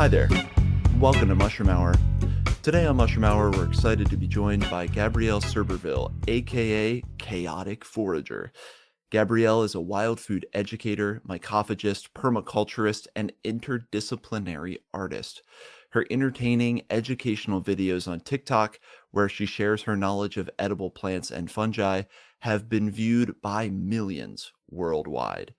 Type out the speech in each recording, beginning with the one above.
Hi there. Welcome to Mushroom Hour. Today on Mushroom Hour, we're excited to be joined by Gabrielle Serberville, aka Chaotic Forager. Gabrielle is a wild food educator, mycophagist, permaculturist, and interdisciplinary artist. Her entertaining educational videos on TikTok, where she shares her knowledge of edible plants and fungi, have been viewed by millions worldwide.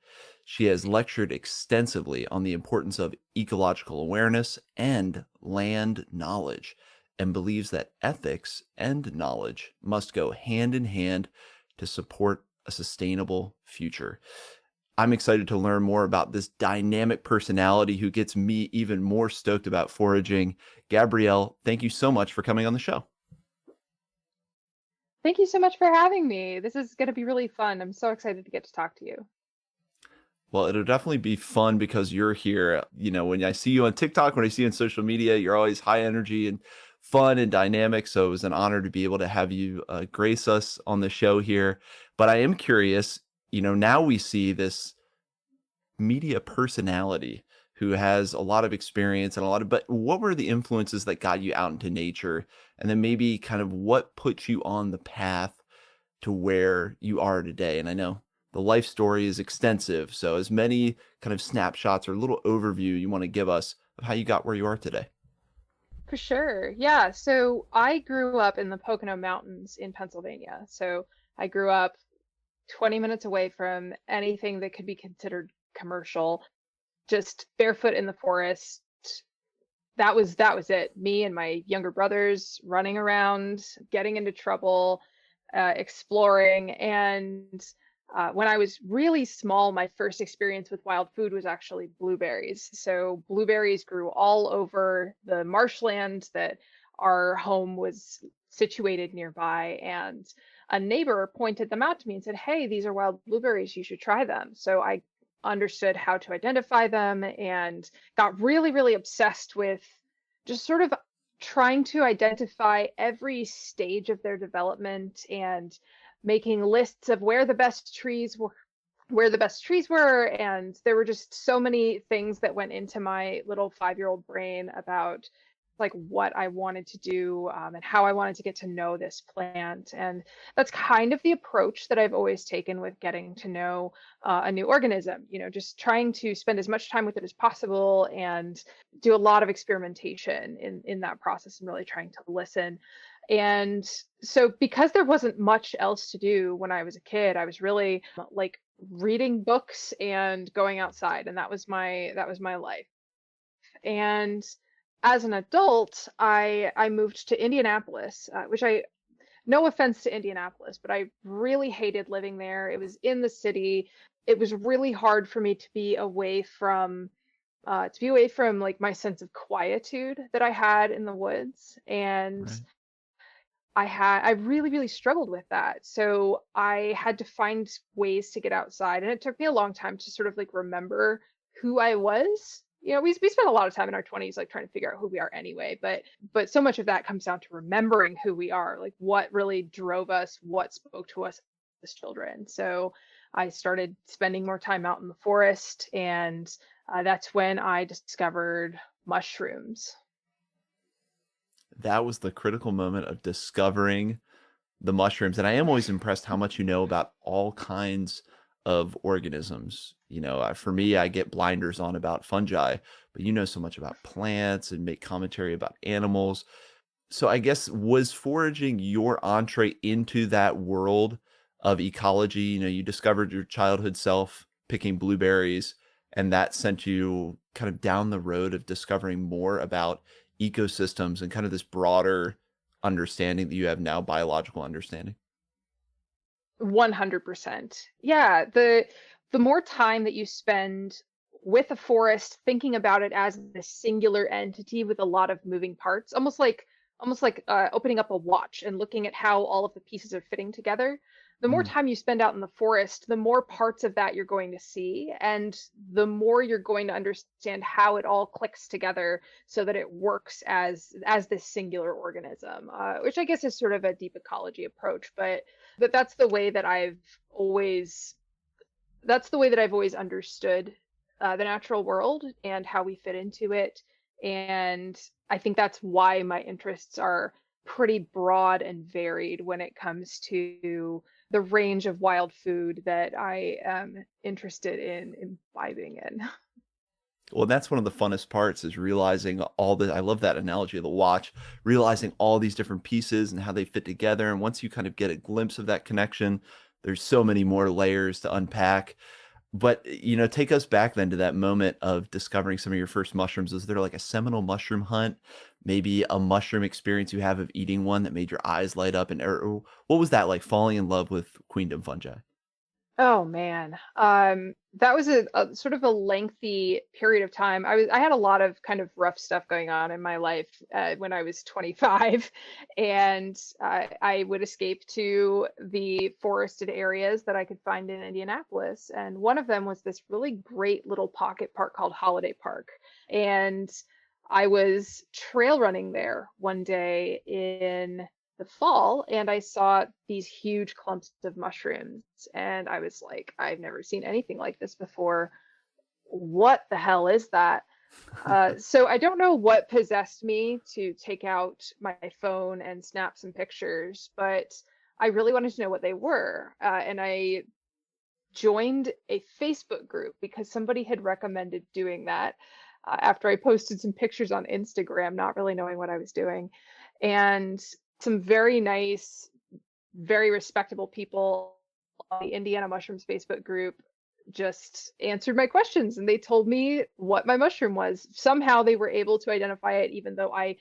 She has lectured extensively on the importance of ecological awareness and land knowledge, and believes that ethics and knowledge must go hand in hand to support a sustainable future. I'm excited to learn more about this dynamic personality who gets me even more stoked about foraging. Gabrielle, thank you so much for coming on the show. Thank you so much for having me. This is going to be really fun. I'm so excited to get to talk to you. Well, it'll definitely be fun because you're here. When I see you on TikTok, when I see you on social media, you're always high energy and fun and dynamic. So it was an honor to be able to have you grace us on the show here. But I am curious, now we see this media personality who has a lot of experience and but what were the influences that got you out into nature? And then maybe kind of what put you on the path to where you are today? And I know the life story is extensive, so as many kind of snapshots or little overview you want to give us of how you got where you are today. For sure. Yeah. So I grew up in the Pocono Mountains in Pennsylvania. So I grew up 20 minutes away from anything that could be considered commercial, just barefoot in the forest. That was it. Me and my younger brothers running around, getting into trouble, exploring. And when I was really small, my first experience with wild food was actually blueberries. So blueberries grew all over the marshland that our home was situated nearby. And a neighbor pointed them out to me and said, "Hey, these are wild blueberries. You should try them." So I understood how to identify them and got really, really obsessed with just sort of trying to identify every stage of their development and making lists of where the best trees were. And there were just so many things that went into my little 5-year-old brain about like what I wanted to do, and how I wanted to get to know this plant. And that's kind of the approach that I've always taken with getting to know a new organism, just trying to spend as much time with it as possible and do a lot of experimentation in that process and really trying to listen. And so because there wasn't much else to do when I was a kid, I was really like reading books and going outside, and that was my life. And as an adult, I moved to Indianapolis, which I no offense to Indianapolis, but I really hated living there. It was in the city. It was really hard for me to be away from like my sense of quietude that I had in the woods. And Right. I really, really struggled with that. So I had to find ways to get outside. And it took me a long time to sort of like remember who I was. We spend a lot of time in our 20s like trying to figure out who we are anyway, but so much of that comes down to remembering who we are, like what really drove us, what spoke to us as children. So I started spending more time out in the forest, and that's when I discovered mushrooms. That was the critical moment of discovering the mushrooms. And I am always impressed how much you know about all kinds of organisms. For me, I get blinders on about fungi, but you know so much about plants and make commentary about animals. So I guess, was foraging your entree into that world of ecology? You discovered your childhood self picking blueberries, and that sent you kind of down the road of discovering more about ecosystems and kind of this broader understanding that you have now, biological understanding. 100%. Yeah, the more time that you spend with a forest thinking about it as a singular entity with a lot of moving parts, almost like opening up a watch and looking at how all of the pieces are fitting together. The more Mm. time you spend out in the forest, the more parts of that you're going to see, and the more you're going to understand how it all clicks together so that it works as this singular organism, which I guess is sort of a deep ecology approach. But always that's the way that I've always understood the natural world and how we fit into it. And I think that's why my interests are pretty broad and varied when it comes to the range of wild food that I am interested in imbibing in. Well, that's one of the funnest parts is realizing all the I love that analogy of the watch, realizing all these different pieces and how they fit together. And once you kind of get a glimpse of that connection, there's so many more layers to unpack. But, take us back then to that moment of discovering some of your first mushrooms. Was there like a seminal mushroom hunt? Maybe a mushroom experience you have of eating one that made your eyes light up? And or what was that like falling in love with Queendom fungi? Oh man. That was a sort of a lengthy period of time. I had a lot of kind of rough stuff going on in my life when I was 25, and I would escape to the forested areas that I could find in Indianapolis. And one of them was this really great little pocket park called Holiday Park. And I was trail running there one day in the fall, and I saw these huge clumps of mushrooms, and I was like, I've never seen anything like this before. What the hell is that? So I don't know what possessed me to take out my phone and snap some pictures, but I really wanted to know what they were. And I joined a Facebook group because somebody had recommended doing that after I posted some pictures on Instagram, not really knowing what I was doing. And some very nice, very respectable people on the Indiana Mushrooms Facebook group just answered my questions, and they told me what my mushroom was. Somehow they were able to identify it, even though I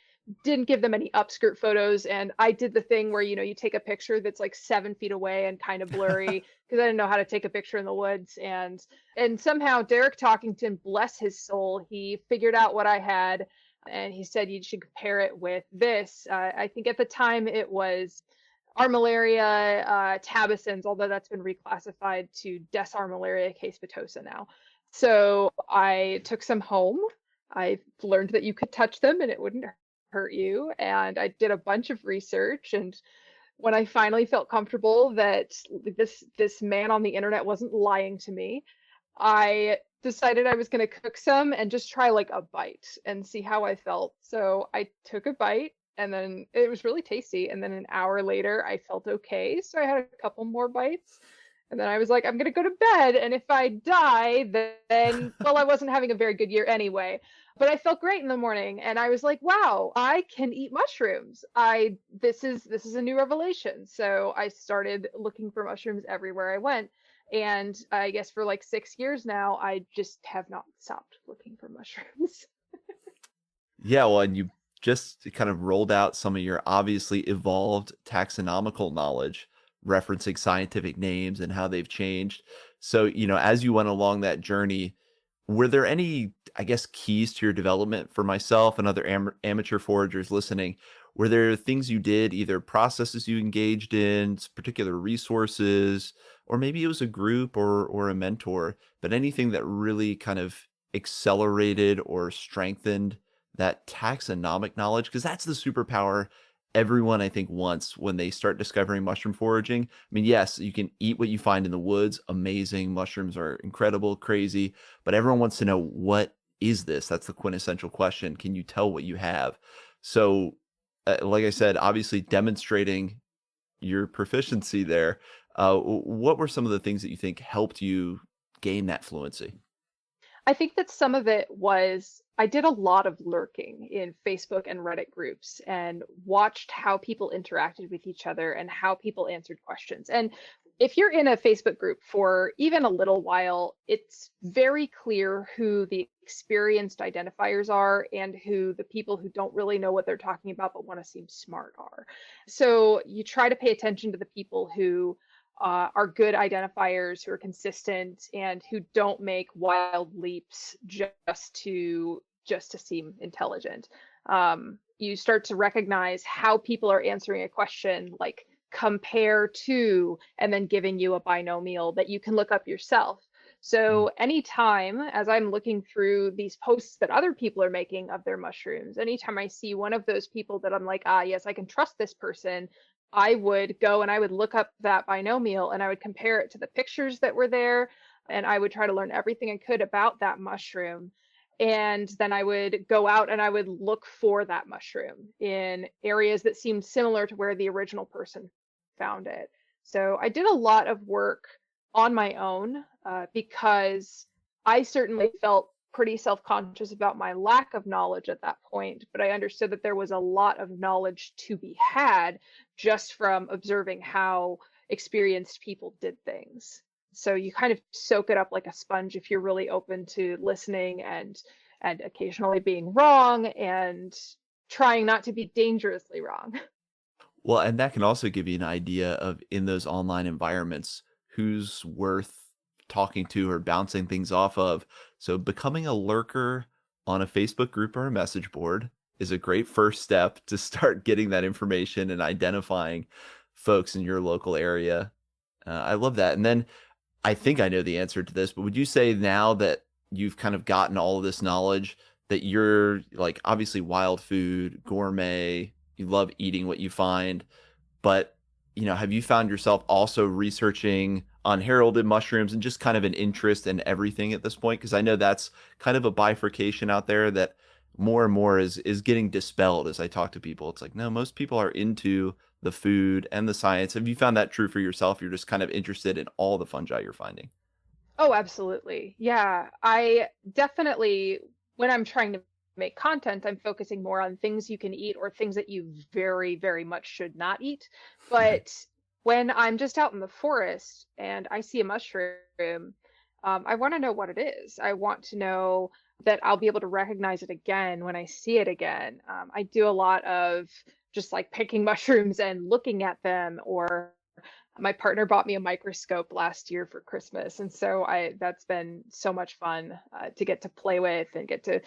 didn't give them any upskirt photos. And I did the thing where, you take a picture that's like 7 feet away and kind of blurry because I didn't know how to take a picture in the woods. And somehow Derek Talkington, bless his soul, he figured out what I had, and he said you should compare it with this. I think at the time it was Armillaria tabacins, although that's been reclassified to Des Armillaria caspitosa now. So I took some home. I learned that you could touch them and it wouldn't hurt you. And I did a bunch of research. And when I finally felt comfortable that this man on the internet wasn't lying to me, I decided I was going to cook some and just try like a bite and see how I felt. So I took a bite, and then it was really tasty. And then an hour later, I felt okay. So I had a couple more bites. And then I was like, I'm going to go to bed. And if I die, then, well, I wasn't having a very good year anyway. But I felt great in the morning. And I was like, wow, I can eat mushrooms. This is a new revelation. So I started looking for mushrooms everywhere I went. And I guess for like 6 years now, I just have not stopped looking for mushrooms. Yeah, well, and you just kind of rolled out some of your obviously evolved taxonomical knowledge, referencing scientific names and how they've changed. So, as you went along that journey, were there any, I guess, keys to your development for myself and other amateur foragers listening? Were there things you did, either processes you engaged in, particular resources, or maybe it was a group or a mentor, but anything that really kind of accelerated or strengthened that taxonomic knowledge? Because that's the superpower everyone I think wants when they start discovering mushroom foraging. I mean, yes, you can eat what you find in the woods. Amazing. Mushrooms are incredible, crazy, but everyone wants to know, what is this? That's the quintessential question. Can you tell what you have? So, like I said, obviously demonstrating your proficiency there. What were some of the things that you think helped you gain that fluency? I think that some of it was I did a lot of lurking in Facebook and Reddit groups and watched how people interacted with each other and how people answered questions. And if you're in a Facebook group for even a little while, it's very clear who the experienced identifiers are and who the people who don't really know what they're talking about but want to seem smart are. So you try to pay attention to the people who are good identifiers, who are consistent, and who don't make wild leaps just to seem intelligent. You start to recognize how people are answering a question, like compare to, and then giving you a binomial that you can look up yourself. So anytime, as I'm looking through these posts that other people are making of their mushrooms, anytime I see one of those people that I'm like, ah, yes, I can trust this person, I would go and I would look up that binomial and I would compare it to the pictures that were there. And I would try to learn everything I could about that mushroom. And then I would go out and I would look for that mushroom in areas that seemed similar to where the original person found it. So I did a lot of work on my own because I certainly felt pretty self-conscious about my lack of knowledge at that point, but I understood that there was a lot of knowledge to be had just from observing how experienced people did things. So you kind of soak it up like a sponge if you're really open to listening and occasionally being wrong and trying not to be dangerously wrong. Well, and that can also give you an idea of in those online environments who's worth talking to or bouncing things off of. So becoming a lurker on a Facebook group or a message board is a great first step to start getting that information and identifying folks in your local area. I love that. And then I think I know the answer to this, but would you say now that you've kind of gotten all of this knowledge that you're like obviously wild food, gourmet, you love eating what you find, but have you found yourself also researching unheralded mushrooms and just kind of an interest in everything at this point? Because I know that's kind of a bifurcation out there that more and more is getting dispelled as I talk to people. It's like, no, most people are into the food and the science. Have you found that true for yourself? You're just kind of interested in all the fungi you're finding. Oh, absolutely. Yeah, I definitely, when I'm trying to make content, I'm focusing more on things you can eat or things that you very, very much should not eat. But when I'm just out in the forest and I see a mushroom, I want to know what it is. I want to know that I'll be able to recognize it again when I see it again. I do a lot of just like picking mushrooms and looking at them, or my partner bought me a microscope last year for Christmas, and so I that's been so much fun to get to play with and get to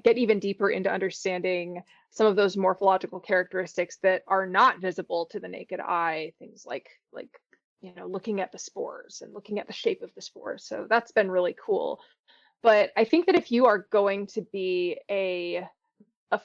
get even deeper into understanding some of those morphological characteristics that are not visible to the naked eye. Things like looking at the spores and looking at the shape of the spores. So that's been really cool. But I think that if you are going to be a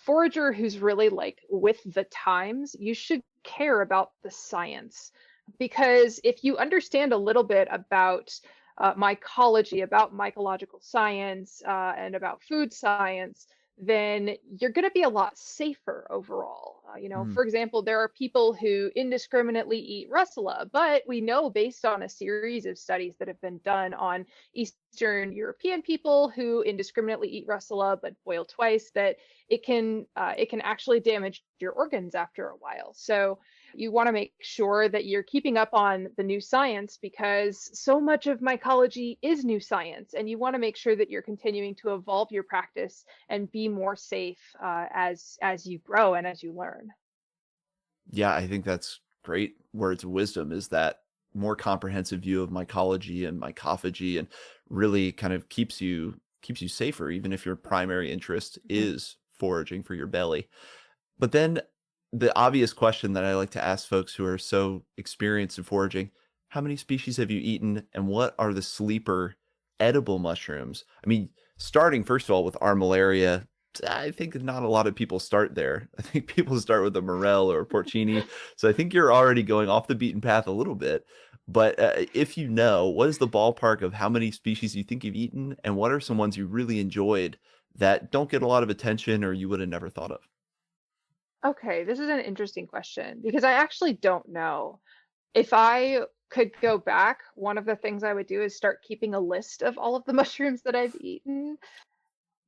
forager who's really like with the times, you should care about the science. Because if you understand a little bit about mycology, about mycological science, and about food science, then you're going to be a lot safer overall. Mm, For example, there are people who indiscriminately eat russula, but we know based on a series of studies that have been done on Eastern European people who indiscriminately eat russula but boil twice, that it can actually damage your organs after a while. So you want to make sure that you're keeping up on the new science because so much of mycology is new science, and you want to make sure that you're continuing to evolve your practice and be more safe as you grow and as you learn. yeah, I think that's great words of wisdom is that more comprehensive view of mycology and mycophagy and really kind of keeps you safer even if your primary interest Mhm. is foraging for your belly. But then the obvious question that I like to ask folks who are so experienced in foraging, how many species have you eaten and what are the sleeper edible mushrooms? I mean, starting first of all with armillaria, I think not a lot of people start there. I think people start with a morel or a porcini. So I think you're already going off the beaten path a little bit. But if you know, what is the ballpark of how many species you think you've eaten and what are some ones you really enjoyed that don't get a lot of attention or you would have never thought of? Okay, this is an interesting question because I actually don't know. If I could go back, one of the things I would do is start keeping a list of all of the mushrooms that I've eaten,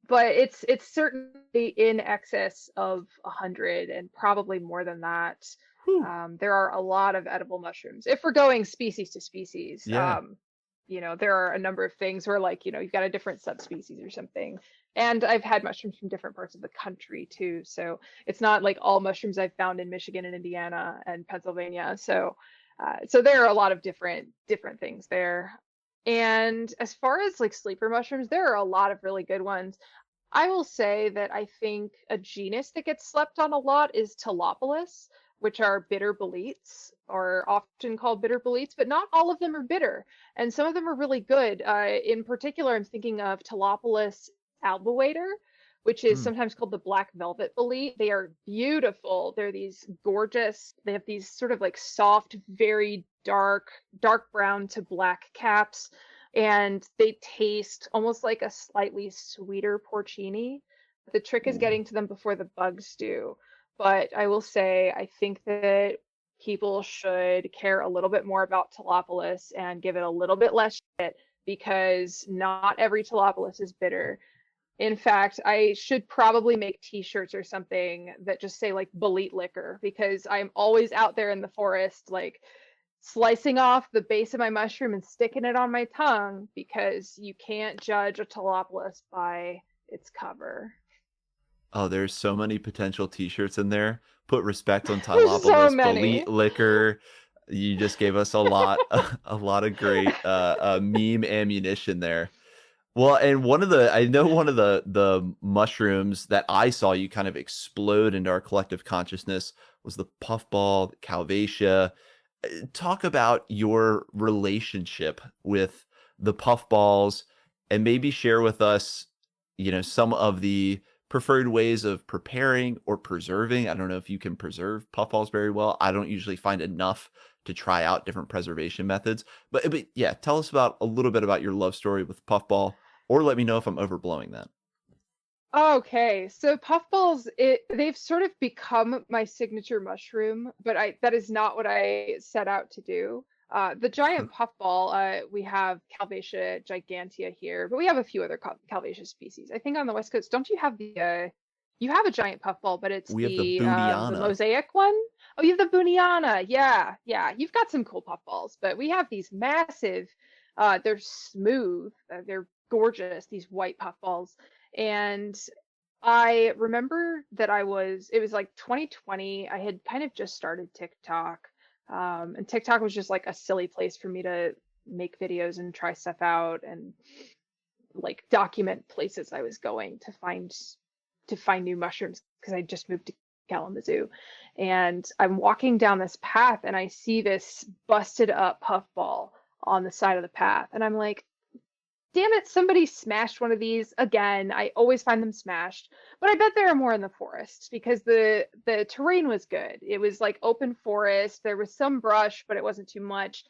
but it's certainly in excess of 100 and probably more than that. Whew. There are a lot of edible mushrooms. If we're going species to species, Yeah. there are a number of things where like, you've got a different subspecies or something. And I've had mushrooms from different parts of the country too. So it's not like all mushrooms I've found in Michigan and Indiana and Pennsylvania. So there are a lot of different things there. And as far as like sleeper mushrooms, there are a lot of really good ones. I will say that I think a genus that gets slept on a lot is Talopolis, which are bitter boletes, or often called bitter boletes, but not all of them are bitter. And some of them are really good. In particular, I'm thinking of Talopolis alboator, which is Mm. sometimes called the black velvet bolete. They are beautiful. They're these gorgeous, they have these sort of like soft, very dark brown to black caps. and they taste almost like a slightly sweeter porcini. The trick is Ooh. getting to them before the bugs do. But I will say, I think that people should care a little bit more about Tilapalus and give it a little bit less shit because not every Tilapalus is bitter. In fact, I should probably make t-shirts or something that just say like Belit liquor because I'm always out there in the forest, like slicing off the base of my mushroom and sticking it on my tongue because you can't judge a Tilapalus by its cover. Oh, there's so many potential T-shirts in there. Put respect on There's so Tylopolis, many. Belit Liquor. You just gave us a lot, a lot of great meme ammunition there. Well, and I know one of the mushrooms that I saw you kind of explode into our collective consciousness was the puffball, Calvasia. Talk about your relationship with the puffballs and maybe share with us, some of the preferred ways of preparing or preserving. I don't know if you can preserve puffballs very well. I don't usually find enough to try out different preservation methods. But yeah, tell us about a little bit about your love story with puffball, or let me know if I'm overblowing that. Okay, so puffballs, they've sort of become my signature mushroom, but I that is not what I set out to do. The giant puffball, we have Calvasia gigantea here, but we have a few other Calvasia species. I think on the West Coast, don't you have you have a giant puffball, but it's We have the the Booniana. mosaic one? Oh, you have the Booniana. Yeah, yeah. You've got some cool puffballs, but we have these massive, they're smooth, they're gorgeous, these white puffballs. And I remember that it was like 2020. I had kind of just started TikTok. And TikTok was just like a silly place for me to make videos and try stuff out and like document places I was going to find new mushrooms because I just moved to Kalamazoo. And I'm walking down this path and I see this busted up puffball on the side of the path. And I'm like, damn it, somebody smashed one of these again. I always find them smashed, but I bet there are more in the forest because the terrain was good. It was like open forest. There was some brush, but it wasn't too much.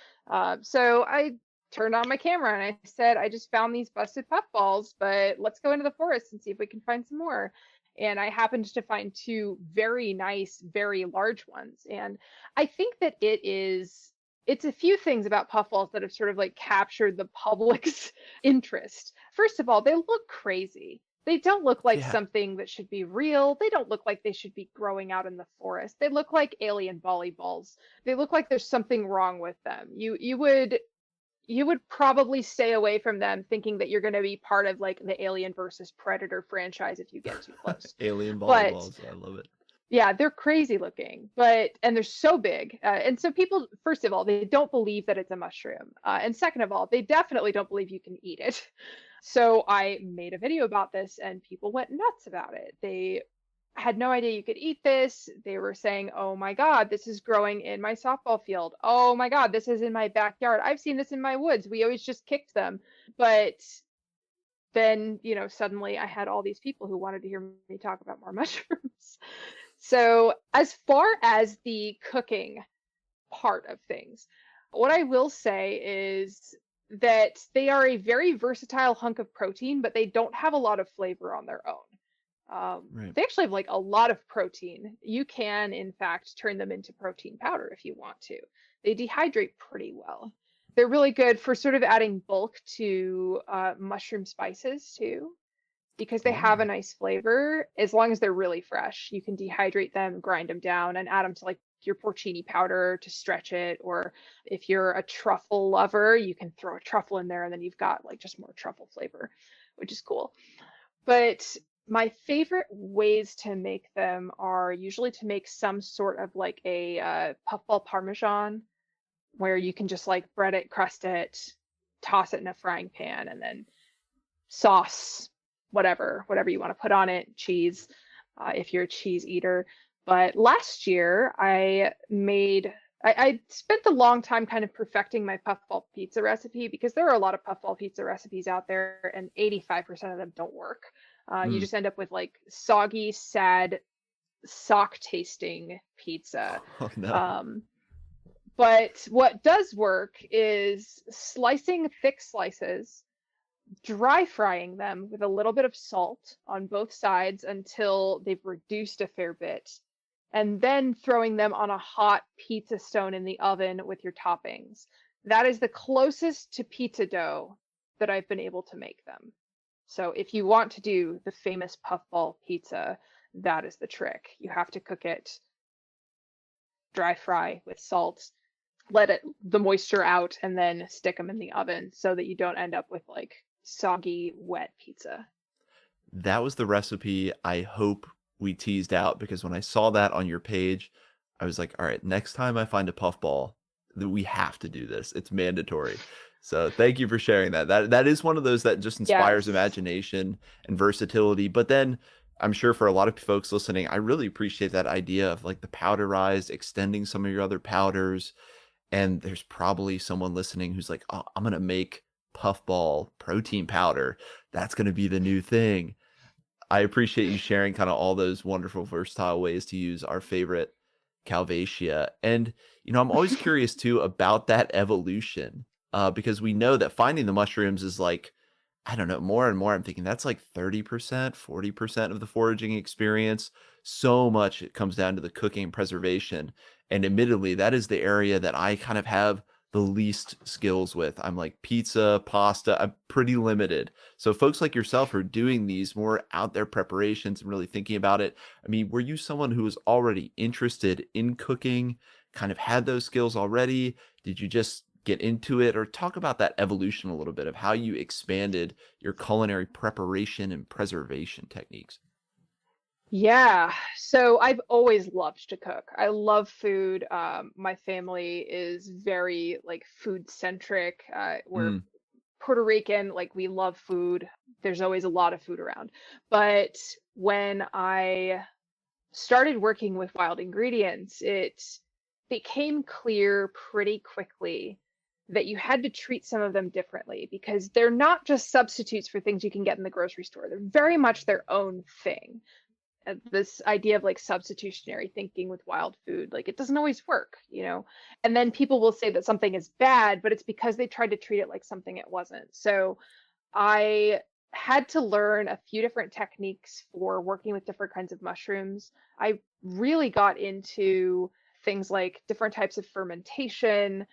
So I turned on my camera and I said, I just found these busted puffballs, but let's go into the forest and see if we can find some more. And I happened to find two very nice, very large ones. And I think that it's a few things about puffballs that have sort of like captured the public's interest. First of all, they look crazy. They don't look like Yeah. something that should be real. They don't look like they should be growing out in the forest. They look like alien volleyballs. They look like there's something wrong with them. You would probably stay away from them thinking that you're going to be part of like the Alien versus Predator franchise if you get too close. Alien But volleyballs. I love it. yeah, they're crazy looking, and they're so big. And so people, first of all, they don't believe that it's a mushroom. And second of all, they definitely don't believe you can eat it. So I made a video about this and people went nuts about it. They had no idea you could eat this. They were saying, oh my God, this is growing in my softball field. Oh my God, this is in my backyard. I've seen this in my woods. We always just kicked them. But then, suddenly I had all these people who wanted to hear me talk about more mushrooms. So, as far as the cooking part of things, what I will say is that they are a very versatile hunk of protein, but they don't have a lot of flavor on their own. Right. They actually have like a lot of protein. You can, in fact, turn them into protein powder if you want to. They dehydrate pretty well. They're really good for sort of adding bulk to mushroom spices too because they have a Oh. nice flavor as long as they're really fresh. You can dehydrate them, grind them down, and add them to like your porcini powder to stretch it. Or if you're a truffle lover, you can throw a truffle in there and then you've got like just more truffle flavor, which is cool. But my favorite ways to make them are usually to make some sort of like a puffball parmesan where you can just like bread it, crust it, toss it in a frying pan, and then sauce whatever you want to put on it, cheese, if you're a cheese eater. But last year I spent a long time kind of perfecting my puffball pizza recipe because there are a lot of puffball pizza recipes out there and 85% of them don't work. You Mm. just end up with like soggy, sad, sock tasting pizza. Oh no. Um, But what does work is slicing thick slices, dry frying them with a little bit of salt on both sides until they've reduced a fair bit, and then throwing them on a hot pizza stone in the oven with your toppings. That is the closest to pizza dough that I've been able to make them. So if you want to do the famous puffball pizza, that is the trick. You have to cook it dry fry with salt, let it the moisture out, and then stick them in the oven so that you don't end up with like soggy, wet pizza. That was the recipe I hope we teased out, because when I saw that on your page, I was like, all right, next time I find a puffball, we have to do this. It's mandatory. So thank you for sharing that. That is one of those that just inspires Yes. imagination and versatility. But then I'm sure for a lot of folks listening, I really appreciate that idea of like the powderized, extending some of your other powders. And there's probably someone listening who's like, oh, I'm gonna make puffball protein powder. That's gonna be the new thing. I appreciate you sharing kind of all those wonderful versatile ways to use our favorite Calvacia. And, I'm always curious too about that evolution, because we know that finding the mushrooms is like, I don't know, more and more I'm thinking that's like 30%, 40% of the foraging experience. So much it comes down to the cooking and preservation. And admittedly, that is the area that I kind of have the least skills with. I'm like pizza, pasta, I'm pretty limited. So folks like yourself are doing these more out there preparations and really thinking about it. I mean, were you someone who was already interested in cooking, kind of had those skills already? Did you just get into it, or talk about that evolution a little bit of how you expanded your culinary preparation and preservation techniques? Yeah, so I've always loved to cook. I love food. My family is very like food centric. We're Mm, Puerto Rican, like we love food. There's always a lot of food around. But when I started working with wild ingredients, it became clear pretty quickly that you had to treat some of them differently because they're not just substitutes for things you can get in the grocery store. They're very much their own thing. This idea of like substitutionary thinking with wild food, like it doesn't always work. And then people will say that something is bad, but it's because they tried to treat it like something it wasn't. So I had to learn a few different techniques for working with different kinds of mushrooms. I really got into things like different types of fermentation,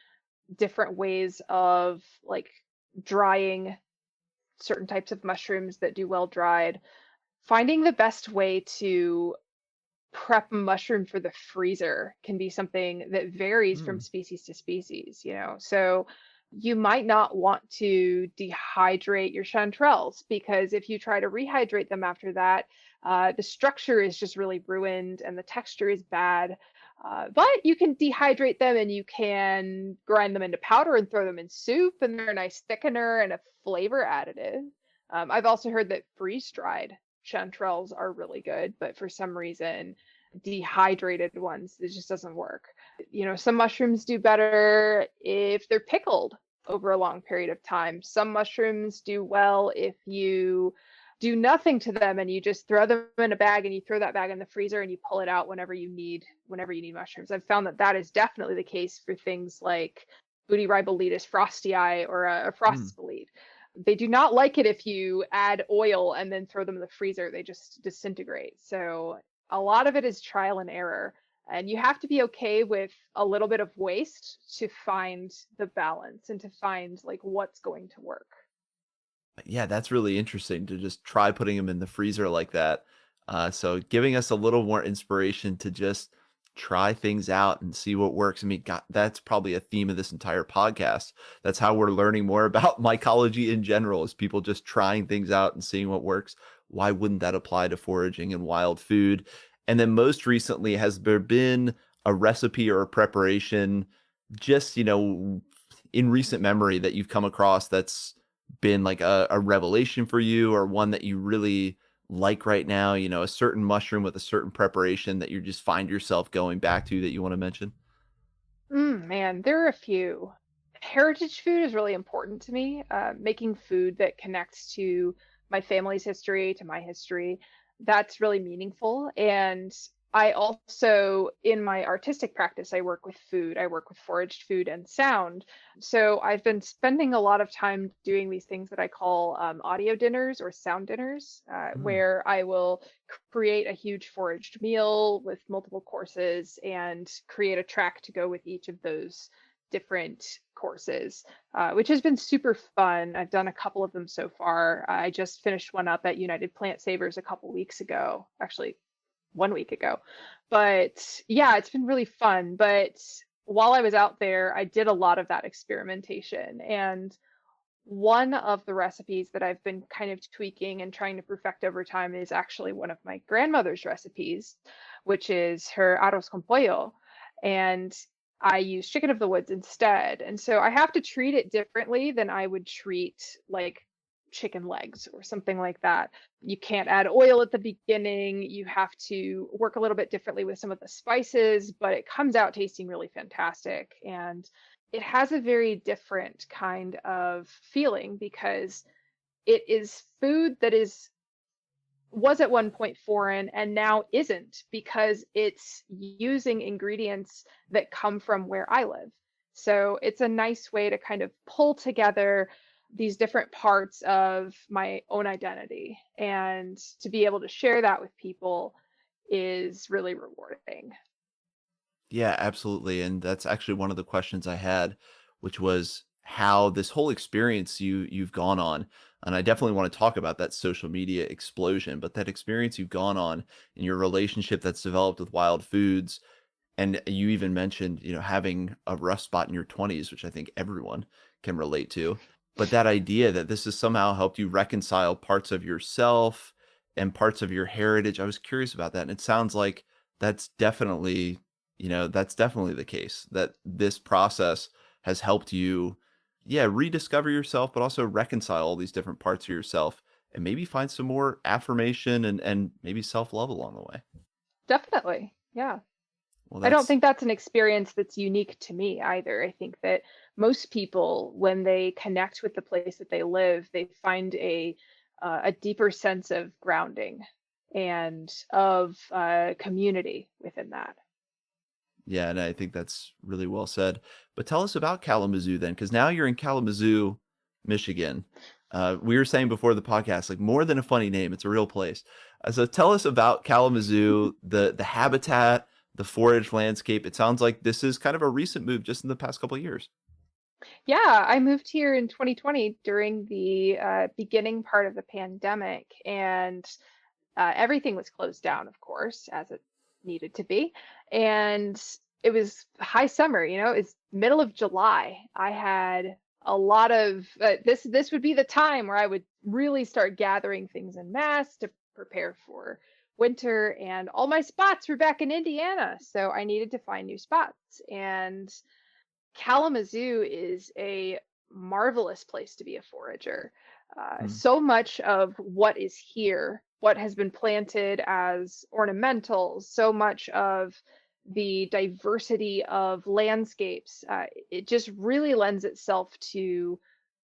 different ways of like drying certain types of mushrooms that do well dried. Finding the best way to prep a mushroom for the freezer can be something that varies from mm, species to species. So you might not want to dehydrate your chanterelles because if you try to rehydrate them after that, the structure is just really ruined and the texture is bad. But you can dehydrate them and you can grind them into powder and throw them in soup, and they're a nice thickener and a flavor additive. I've also heard that freeze-dried chanterelles are really good, but for some reason, dehydrated ones, it just doesn't work. Some mushrooms do better if they're pickled over a long period of time. Some mushrooms do well if you do nothing to them and you just throw them in a bag and you throw that bag in the freezer and you pull it out whenever you need mushrooms. I've found that that is definitely the case for things like Butyrhybolides frostii or a mm. frostbolete. They do not like it if you add oil and then throw them in the freezer. They just disintegrate. So a lot of it is trial and error. And you have to be okay with a little bit of waste to find the balance and to find like what's going to work. Yeah, that's really interesting to just try putting them in the freezer like that. So giving us a little more inspiration to just try things out and see what works. I mean, God, that's probably a theme of this entire podcast. That's how we're learning more about mycology in general, is people just trying things out and seeing what works. Why wouldn't that apply to foraging and wild food? And then most recently, has there been a recipe or a preparation just, in recent memory that you've come across that's been like a revelation for you, or one that you really like right now, a certain mushroom with a certain preparation that you just find yourself going back to that you want to mention? Man, there are a few. Heritage food is really important to me. Making food that connects to my family's history, to my history, that's really meaningful. And I also, in my artistic practice, I work with food. I work with foraged food and sound. So I've been spending a lot of time doing these things that I call audio dinners or sound dinners, Mm. where I will create a huge foraged meal with multiple courses and create a track to go with each of those different courses, which has been super fun. I've done a couple of them so far. I just finished one up at United Plant Savers a couple weeks ago, actually 1 week ago. But yeah, it's been really fun. But while I was out there, I did a lot of that experimentation. And one of the recipes that I've been kind of tweaking and trying to perfect over time is actually one of my grandmother's recipes, which is her arroz con pollo. And I use chicken of the woods instead. And so I have to treat it differently than I would treat like chicken legs or something like that. You can't add oil at the beginning. You have to work a little bit differently with some of the spices, but it comes out tasting really fantastic. And it has a very different kind of feeling because it is food that is was at one point foreign and now isn't because it's using ingredients that come from where I live. So it's a nice way to kind of pull together these different parts of my own identity, and to be able to share that with people is really rewarding. Yeah, absolutely. And that's actually one of the questions I had, which was how this whole experience you've gone on. And I definitely want to talk about that social media explosion, but that experience you've gone on and your relationship that's developed with wild foods. And you even mentioned, having a rough spot in your 20s, which I think everyone can relate to. But that idea that this has somehow helped you reconcile parts of yourself and parts of your heritage. I was curious about that. And it sounds like that's definitely, that's definitely the case, that this process has helped you, yeah, rediscover yourself, but also reconcile all these different parts of yourself and maybe find some more affirmation and maybe self-love along the way. Definitely. Yeah. Well, I don't that's think that's an experience that's unique to me either. I think that most people, when they connect with the place that they live, they find a deeper sense of grounding and of community within that. Yeah, and I think that's really well said. But tell us about Kalamazoo then, because now you're in Kalamazoo, Michigan. We were saying before the podcast, like more than a funny name, it's a real place. So tell us about Kalamazoo, the habitat, the forage landscape. It sounds like this is kind of a recent move, just in the past couple of years. Yeah, I moved here in 2020 during the beginning part of the pandemic, and everything was closed down, of course, as it needed to be. And it was high summer, it's middle of July. I had a lot of this would be the time where I would really start gathering things en masse to prepare for winter, and all my spots were back in Indiana, so I needed to find new spots. And Kalamazoo is a marvelous place to be a forager. Hmm. So much of what is here, what has been planted as ornamentals, so much of the diversity of landscapes, it just really lends itself to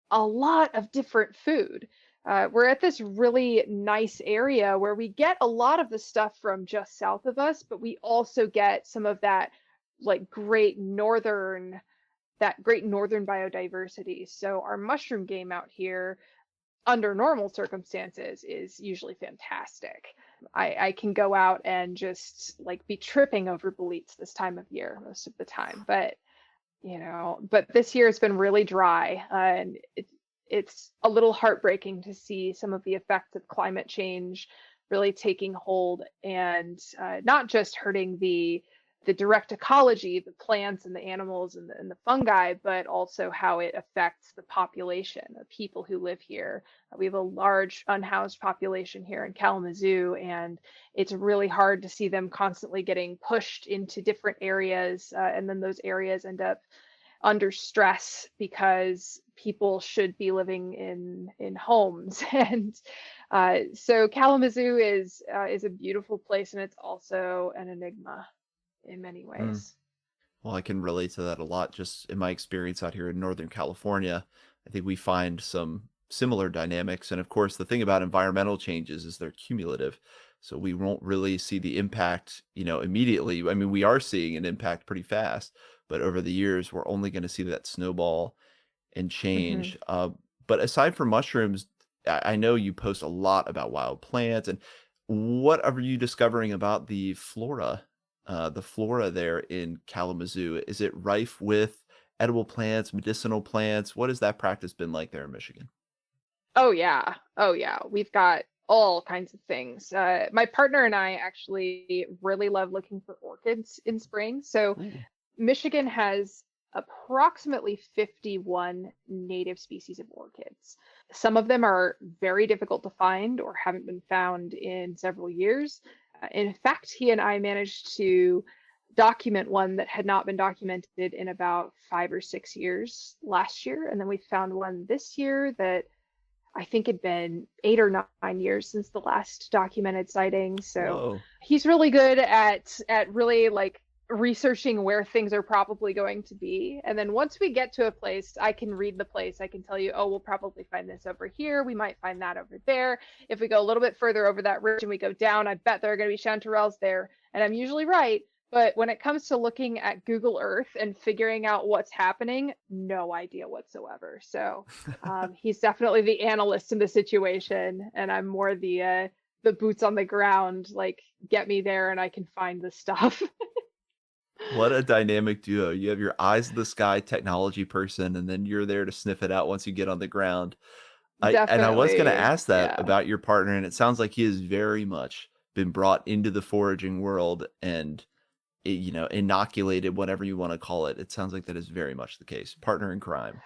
a lot of different food. We're at this really nice area where we get a lot of the stuff from just south of us, but we also get some of like great northern that great northern biodiversity. So our mushroom game out here under normal circumstances is usually fantastic. I can go out and just like be tripping over boletes this time of year most of the time, but this year it's been really dry, and it's a little heartbreaking to see some of the effects of climate change really taking hold, and not just hurting the direct ecology, the plants and the animals and the fungi, but also how it affects the population of people who live here. We have a large unhoused population here in Kalamazoo, and it's really hard to see them constantly getting pushed into different areas, and then those areas end up under stress because people should be living in homes. And so Kalamazoo is a beautiful place, and it's also an enigma in many Mm. ways. Well, I can relate to that a lot just in my experience out here in Northern California. I think we find some similar dynamics. And of course, the thing about environmental changes is they're cumulative. So we won't really see the impact, immediately. I mean, we are seeing an impact pretty fast, but over the years, we're only going to see that snowball and Hmm. change. But aside from mushrooms, I know you post a lot about wild plants. And what are you discovering about the flora there in Kalamazoo? Is it rife with edible plants, medicinal plants? What has that practice been like there in Michigan? Oh yeah. Oh yeah. We've got all kinds of things. My partner and I actually really love looking for orchids in spring. So Ooh. Michigan has approximately 51 native species of orchids. Some of them are very difficult to find or haven't been found in several years. In fact, he and I managed to document one that had not been documented in about 5 or 6 years last year. And then we found one this year that I think it'd been 8 or 9 years since the last documented sighting. So Whoa. he's really good at really like researching where things are probably going to be. And then once we get to a place, I can read the place. I can tell you, oh, we'll probably find this over here. We might find that over there. If we go a little bit further over that ridge and we go down, I bet there are going to be chanterelles there. And I'm usually right. But when it comes to looking at Google Earth and figuring out what's happening, no idea whatsoever. So he's definitely the analyst in the situation, and I'm more the boots on the ground, like get me there and I can find the stuff. What a dynamic duo. You have your eyes in the sky technology person, and then you're there to sniff it out once you get on the ground. I was gonna Definitely. ask that Yeah. about your partner, and it sounds like he has very much been brought into the foraging world and, inoculated, whatever you wanna call it. It sounds like that is very much the case. Partner in crime.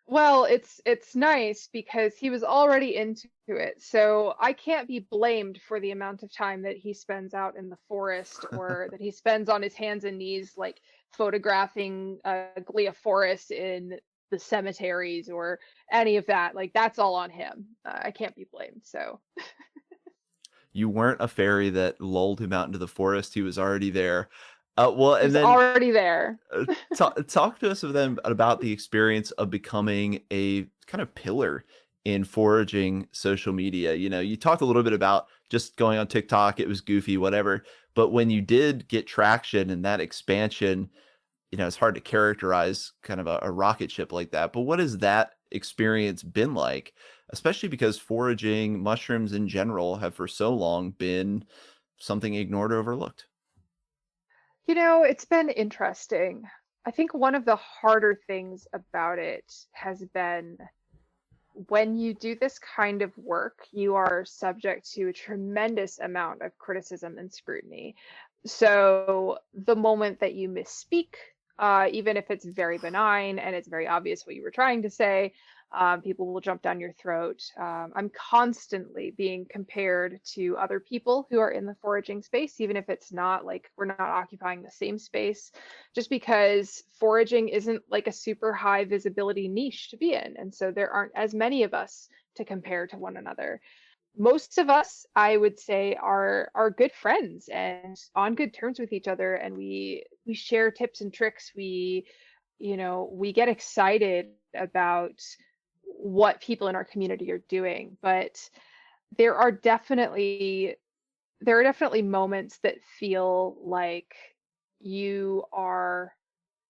Well, it's nice because he was already into it. So I can't be blamed for the amount of time that he spends out in the forest or that he spends on his hands and knees like photographing Glia forest in the cemeteries or any of that. Like that's all on him. I can't be blamed. So You weren't a fairy that lulled him out into the forest, he was already there. Well, he and was then already there. talk to us of them about the experience of becoming a kind of pillar in foraging social media. You talked a little bit about just going on TikTok, it was goofy, whatever. But when you did get traction and that expansion, it's hard to characterize kind of a rocket ship like that. But what has that experience been like? Especially because foraging, mushrooms in general, have for so long been something ignored or overlooked. It's been interesting. I think one of the harder things about it has been when you do this kind of work, you are subject to a tremendous amount of criticism and scrutiny. So the moment that you misspeak, even if it's very benign and it's very obvious what you were trying to say, people will jump down your throat. I'm constantly being compared to other people who are in the foraging space, even if it's not like we're not occupying the same space, just because foraging isn't like a super high visibility niche to be in. And so there aren't as many of us to compare to one another. Most of us, I would say, are good friends and on good terms with each other, and we share tips and tricks. We get excited about what people in our community are doing, but there are definitely there are definitely moments that feel like you are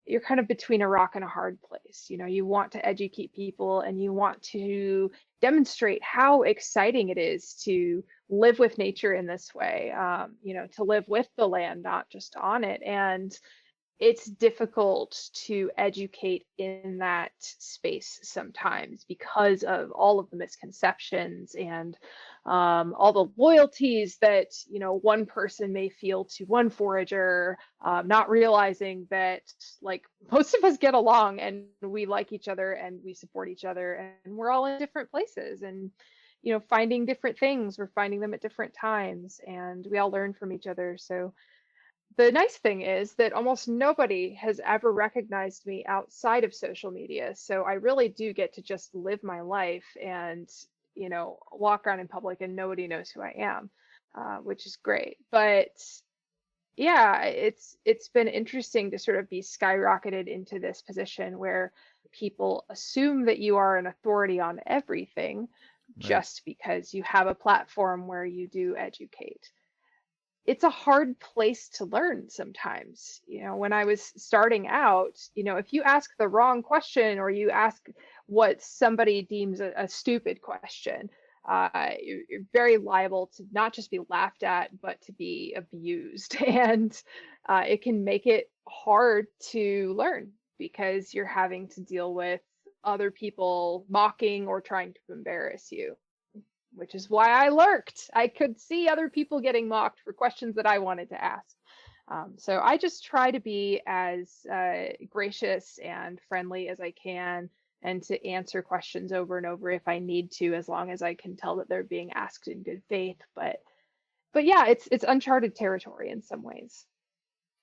you're kind of between a rock and a hard place. You want to educate people and you want to demonstrate how exciting it is to live with nature in this way, to live with the land, not just on it. And it's difficult to educate in that space sometimes because of all of the misconceptions and all the loyalties that one person may feel to one forager, not realizing that like most of us get along and we like each other and we support each other and we're all in different places and finding different things. We're finding them at different times and we all learn from each other. So the nice thing is that almost nobody has ever recognized me outside of social media. So I really do get to just live my life and, walk around in public and nobody knows who I am, which is great. But yeah, it's been interesting to sort of be skyrocketed into this position where people assume that you are an authority on everything, Right. just because you have a platform where you do educate. It's a hard place to learn sometimes. When I was starting out, if you ask the wrong question or you ask what somebody deems a stupid question, you're very liable to not just be laughed at, but to be abused. And it can make it hard to learn because you're having to deal with other people mocking or trying to embarrass you, which is why I lurked. I could see other people getting mocked for questions that I wanted to ask. So I just try to be as gracious and friendly as I can and to answer questions over and over if I need to, as long as I can tell that they're being asked in good faith. But yeah, it's uncharted territory in some ways.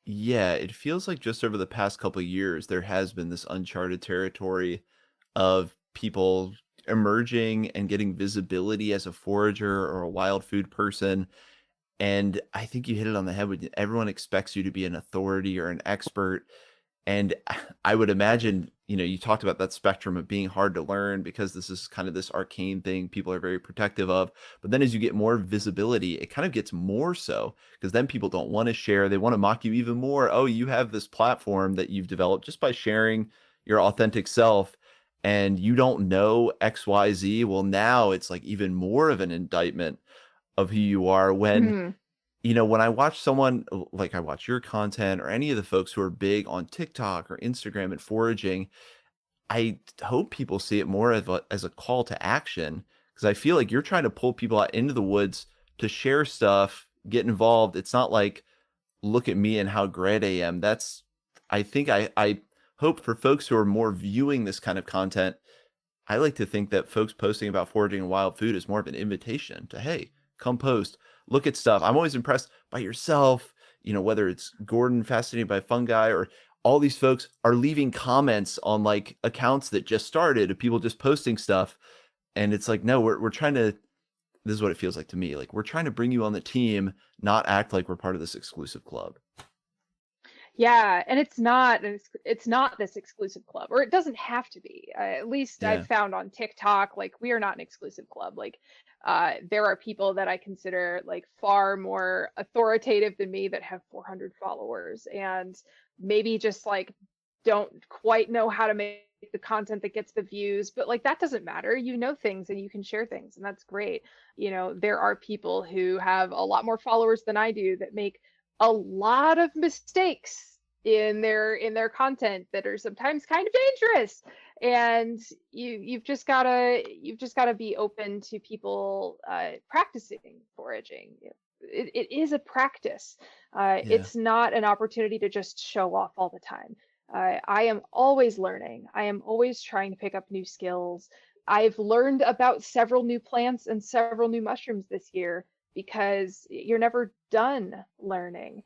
Yeah, it feels like just over the past couple of years, there has been this uncharted territory of people emerging and getting visibility as a forager or a wild food person. And I think you hit it on the head with everyone expects you to be an authority or an expert. And I would imagine, you talked about that spectrum of being hard to learn because this is kind of this arcane thing people are very protective of. But then as you get more visibility, it kind of gets more so because then people don't want to share. They want to mock you even more. Oh, you have this platform that you've developed just by sharing your authentic self and you don't know XYZ. Well, now it's like even more of an indictment of who you are Hmm. when I watch someone like I watch your content or any of the folks who are big on TikTok or Instagram and foraging, I hope people see it more as a call to action because I feel like you're trying to pull people out into the woods to share stuff, get involved. It's not like, look at me and how great I am. I think I hope for folks who are more viewing this kind of content, I like to think that folks posting about foraging and wild food is more of an invitation to, hey, come post, look at stuff. I'm always impressed by yourself, whether it's Gordon fascinated by fungi or all these folks are leaving comments on like accounts that just started of people just posting stuff. And it's like, no, we're trying to, this is what it feels like to me. Like we're trying to bring you on the team, not act like we're part of this exclusive club. Yeah, and it's not this exclusive club, or it doesn't have to be. At least I've Yeah. found on TikTok, like we are not an exclusive club. Like, there are people that I consider like far more authoritative than me that have 400 followers, and maybe just like don't quite know how to make the content that gets the views, but like that doesn't matter. You know things and you can share things, and that's great. There are people who have a lot more followers than I do that make a lot of mistakes in their content that are sometimes kind of dangerous, and you've just gotta be open to people practicing foraging. It is a practice. Yeah. It's not an opportunity to just show off all the time. I am always learning. I am always trying to pick up new skills. I've learned about several new plants and several new mushrooms this year because you're never done learning.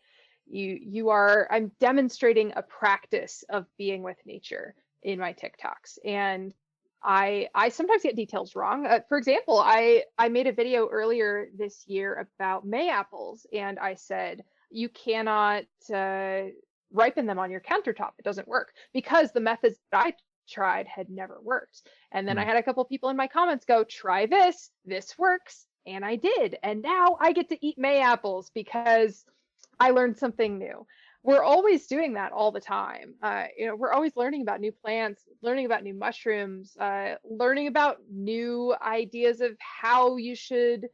I'm demonstrating a practice of being with nature in my TikToks. And I sometimes get details wrong. For example, I made a video earlier this year about May apples, and I said you cannot ripen them on your countertop. It doesn't work because the methods that I tried had never worked. And then I Hmm. had a couple people in my comments go, try this. This works. And I did. And now I get to eat May apples because I learned something new. We're always doing that all the time. We're always learning about new plants, learning about new mushrooms, learning about new ideas of how you should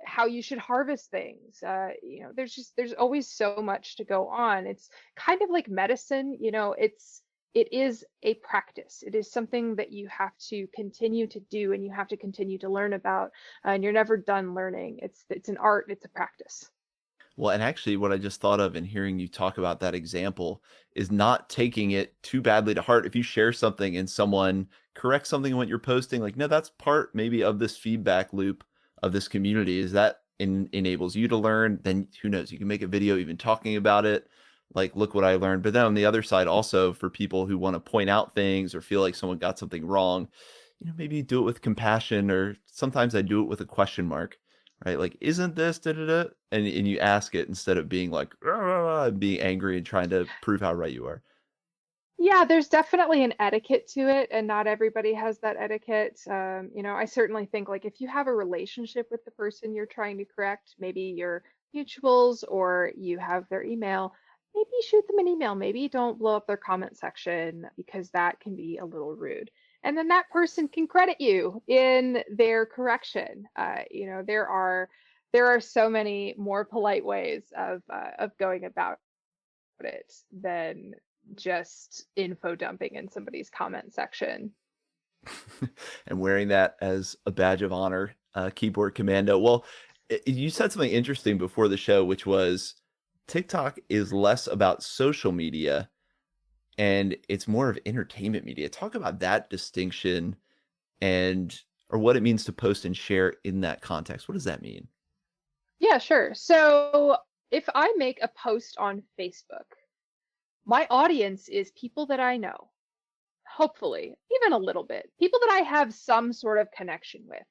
harvest things. There's always so much to go on. It's kind of like medicine. It is a practice. It is something that you have to continue to do and you have to continue to learn about, and you're never done learning. It's an art. It's a practice. Well, and actually, what I just thought of in hearing you talk about that example is not taking it too badly to heart. If you share something and someone corrects something in what you're posting, like, no, that's part maybe of this feedback loop of this community, is that enables you to learn. Then who knows? You can make a video even talking about it. Like, look what I learned. But then on the other side, also for people who want to point out things or feel like someone got something wrong, maybe do it with compassion, or sometimes I do it with a question mark, right? Like, isn't this da da da? And you ask it instead of being like, "Rah, rah, rah," and being angry and trying to prove how right you are. Yeah, there's definitely an etiquette to it, and not everybody has that etiquette. I certainly think like if you have a relationship with the person you're trying to correct, maybe your mutuals or you have their email, maybe shoot them an email. Maybe don't blow up their comment section because that can be a little rude. And then that person can credit you in their correction. There are so many more polite ways of going about it than just info dumping in somebody's comment section. And wearing that as a badge of honor, keyboard commando. Well, you said something interesting before the show, which was TikTok is less about social media and it's more of entertainment media. Talk about that distinction and or what it means to post and share in that context. What does that mean? Yeah, sure. So if I make a post on Facebook, my audience is people that I know, hopefully, even a little bit, people that I have some sort of connection with.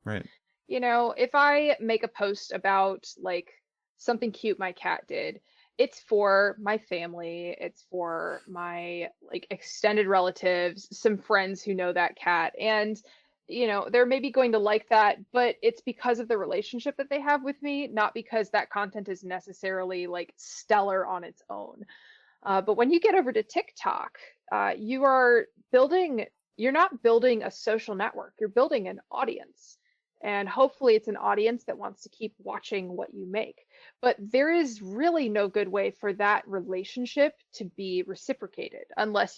Right. If I make a post about like something cute my cat did, it's for my family, it's for my like extended relatives, some friends who know that cat. And, they're maybe going to like that, but it's because of the relationship that they have with me, not because that content is necessarily like stellar on its own. But when you get over to TikTok, you're not building a social network, you're building an audience. And hopefully it's an audience that wants to keep watching what you make. But there is really no good way for that relationship to be reciprocated unless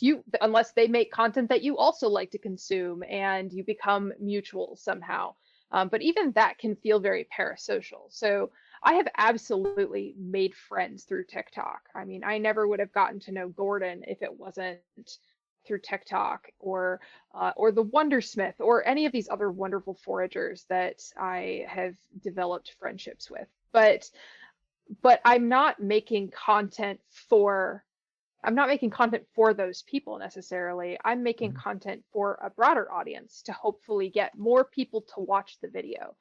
they make content that you also like to consume and you become mutual somehow. But even that can feel very parasocial. So I have absolutely made friends through TikTok. I mean, I never would have gotten to know Gordon if it wasn't through TikTok or the Wondersmith or any of these other wonderful foragers that I have developed friendships with. But I'm not making content for those people necessarily. I'm making Mhm. content for a broader audience to hopefully get more people to watch the video.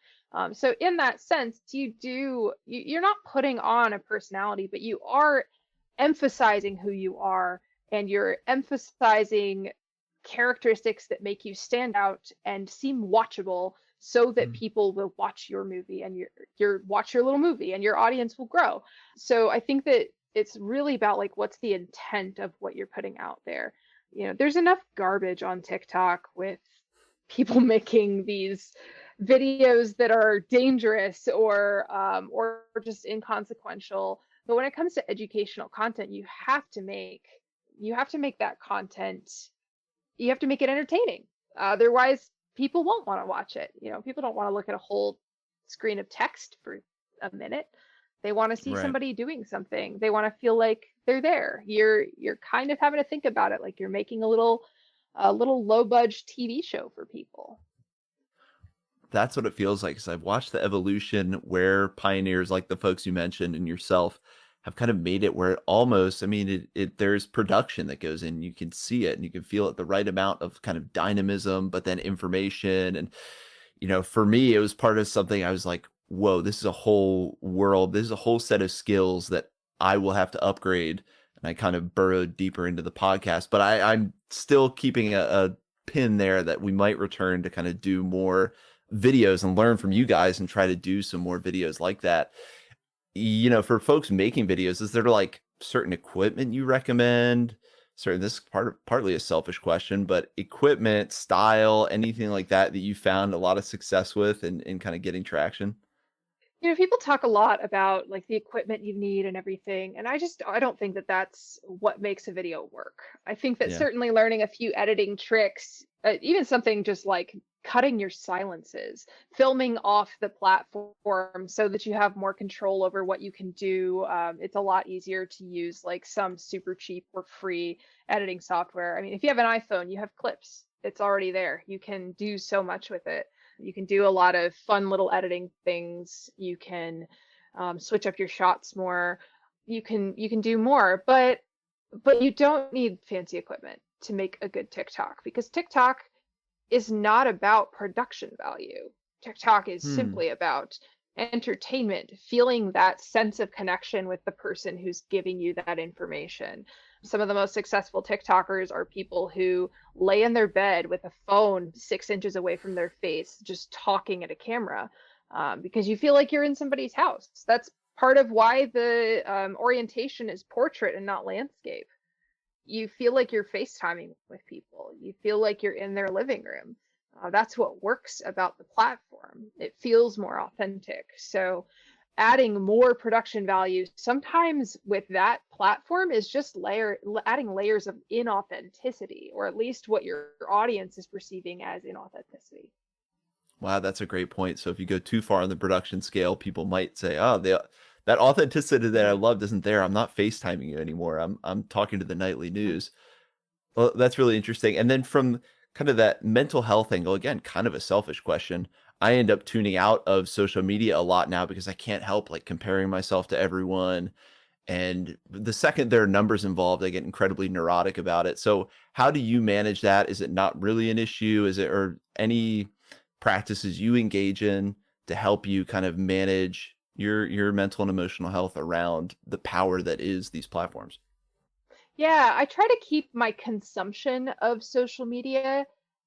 So in that sense, you're not putting on a personality, but you are emphasizing who you are, and you're emphasizing characteristics that make you stand out and seem watchable so that Mm. people will watch your movie and your watch your little movie and your audience will grow. So I think that it's really about like what's the intent of what you're putting out there. There's enough garbage on TikTok with people making these videos that are dangerous or just inconsequential. But when it comes to educational content, you have to make that content, you have to make it entertaining. Otherwise, people won't want to watch it. People don't want to look at a whole screen of text for a minute. They want to see Right. somebody doing something. They want to feel like they're there. You're kind of having to think about it like you're making a little low budget TV show for people. That's what it feels like. Because I've watched the evolution where pioneers like the folks you mentioned and yourself have kind of made it where it almost, I mean, there's production that goes in. You can see it and you can feel it, the right amount of kind of dynamism, but then information. And, for me, it was part of something I was like, whoa, this is a whole world. This is a whole set of skills that I will have to upgrade. And I kind of burrowed deeper into the podcast, but I'm still keeping a pin there that we might return to kind of do more videos and learn from you guys and try to do some more videos like that. For folks making videos, is there like certain equipment you recommend? Certain, this is partly a selfish question, but equipment, style, anything like that that you found a lot of success with and in kind of getting traction? People talk a lot about like the equipment you need and everything, and I don't think that that's what makes a video work. I think that Yeah. certainly learning a few editing tricks, even something just like cutting your silences, filming off the platform so that you have more control over what you can do. It's a lot easier to use like some super cheap or free editing software. I mean, if you have an iPhone, you have clips. It's already there. You can do so much with it. You can do a lot of fun little editing things. You can switch up your shots more. You can do more, but you don't need fancy equipment to make a good TikTok because TikTok is not about production value. TikTok is Hmm. simply about entertainment, feeling that sense of connection with the person who's giving you that information. Some of the most successful TikTokers are people who lay in their bed with a phone 6 inches away from their face, just talking at a camera, because you feel like you're in somebody's house. That's part of why the orientation is portrait and not landscape. You feel like you're FaceTiming with people. You feel like you're in their living room. That's what works about the platform. It feels more authentic. So adding more production value sometimes with that platform is just adding layers of inauthenticity, or at least what your audience is perceiving as inauthenticity. Wow, that's a great point. So if you go too far on the production scale, people might say, "Oh, that authenticity that I loved isn't there. I'm not FaceTiming you anymore. I'm talking to the nightly news." Well, that's really interesting. And then from kind of that mental health angle, again, kind of a selfish question. I end up tuning out of social media a lot now because I can't help like comparing myself to everyone. And the second there are numbers involved, I get incredibly neurotic about it. So how do you manage that? Is it not really an issue? Is it, or any practices you engage in to help you kind of manage your mental and emotional health around the power that is these platforms? Yeah, I try to keep my consumption of social media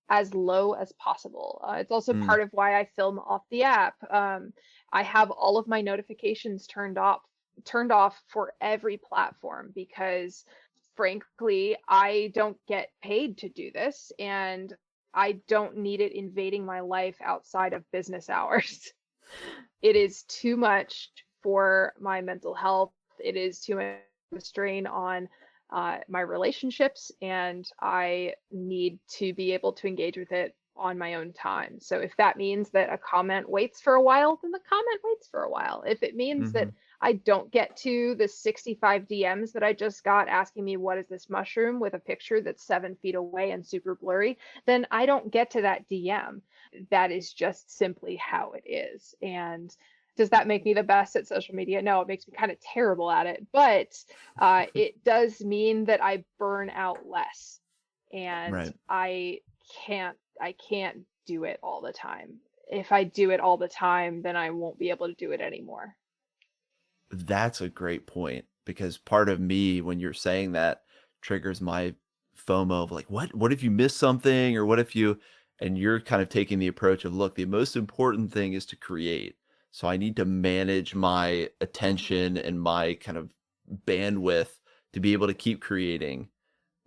as low as possible. It's also Mm, part of why I film off the app. I have all of my notifications turned off for every platform because, frankly, I don't get paid to do this, and I don't need it invading my life outside of business hours. It is too much for my mental health. It is too much of a strain on my relationships, and I need to be able to engage with it on my own time. So if that means that a comment waits for a while, then the comment waits for a while. If it means that mhm. I don't get to the 65 DMs that I just got asking me what is this mushroom with a picture that's 7 feet away and super blurry, then I don't get to that DM. That is just simply how it is. And does that make me the best at social media? No, it makes me kind of terrible at it, but it does mean that I burn out less, and Right. I can't do it all the time. If I do it all the time, then I won't be able to do it anymore. That's a great point because part of me, when you're saying that, triggers my FOMO of like, what if you miss something, or what if you, and you're kind of taking the approach of, look, the most important thing is to create. So I need to manage my attention and my kind of bandwidth to be able to keep creating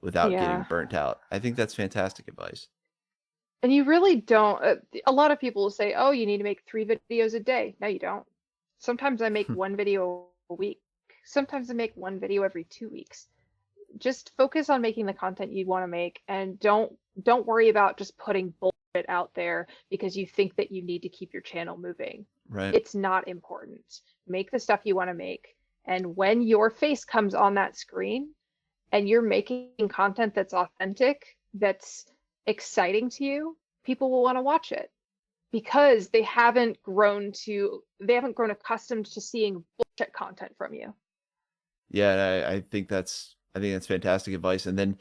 without getting Yeah. burnt out. I think that's fantastic advice. And you really don't. A lot of people will say, "Oh, you need to make 3 videos a day." No, you don't. Sometimes I make one video a week. Sometimes I make one video every 2 weeks. Just focus on making the content you want to make, and don't worry about just putting bullshit out there because you think that you need to keep your channel moving. Right. It's not important. Make the stuff you want to make, and when your face comes on that screen and you're making content that's authentic, that's exciting to you, people will want to watch it because they haven't grown accustomed to seeing bullshit content from you. Yeah, I think that's fantastic advice. And then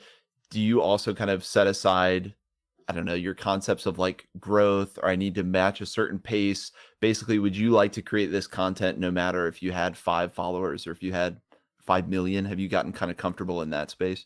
do you also kind of set aside, I don't know, your concepts of like growth, or I need to match a certain pace? Basically, would you like to create this content no matter if you had 5 followers or if you had 5 million? Have you gotten kind of comfortable in that space?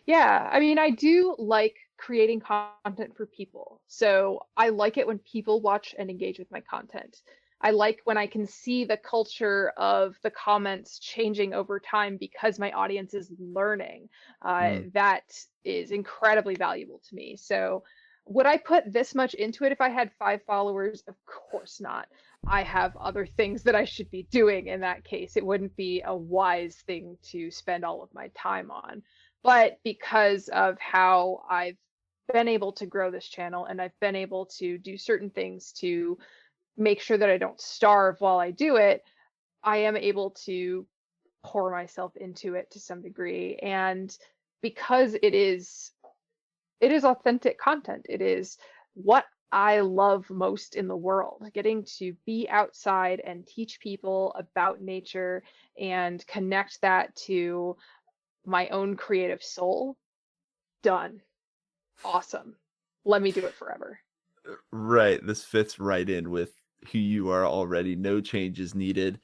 Yeah, I mean, I do like creating content for people. So I like it when people watch and engage with my content. I like when I can see the culture of the comments changing over time because my audience is learning. Mm, That is incredibly valuable to me. So would I put this much into it if I had 5 followers? Of course not. I have other things that I should be doing in that case. It wouldn't be a wise thing to spend all of my time on. But because of how I've been able to grow this channel and I've been able to do certain things to make sure that I don't starve while I do it, I am able to pour myself into it to some degree. And because it is authentic content. It is what I love most in the world, getting to be outside and teach people about nature and connect that to my own creative soul. Done. Awesome. Let me do it forever. right. This fits right in with who you are already. No change is needed.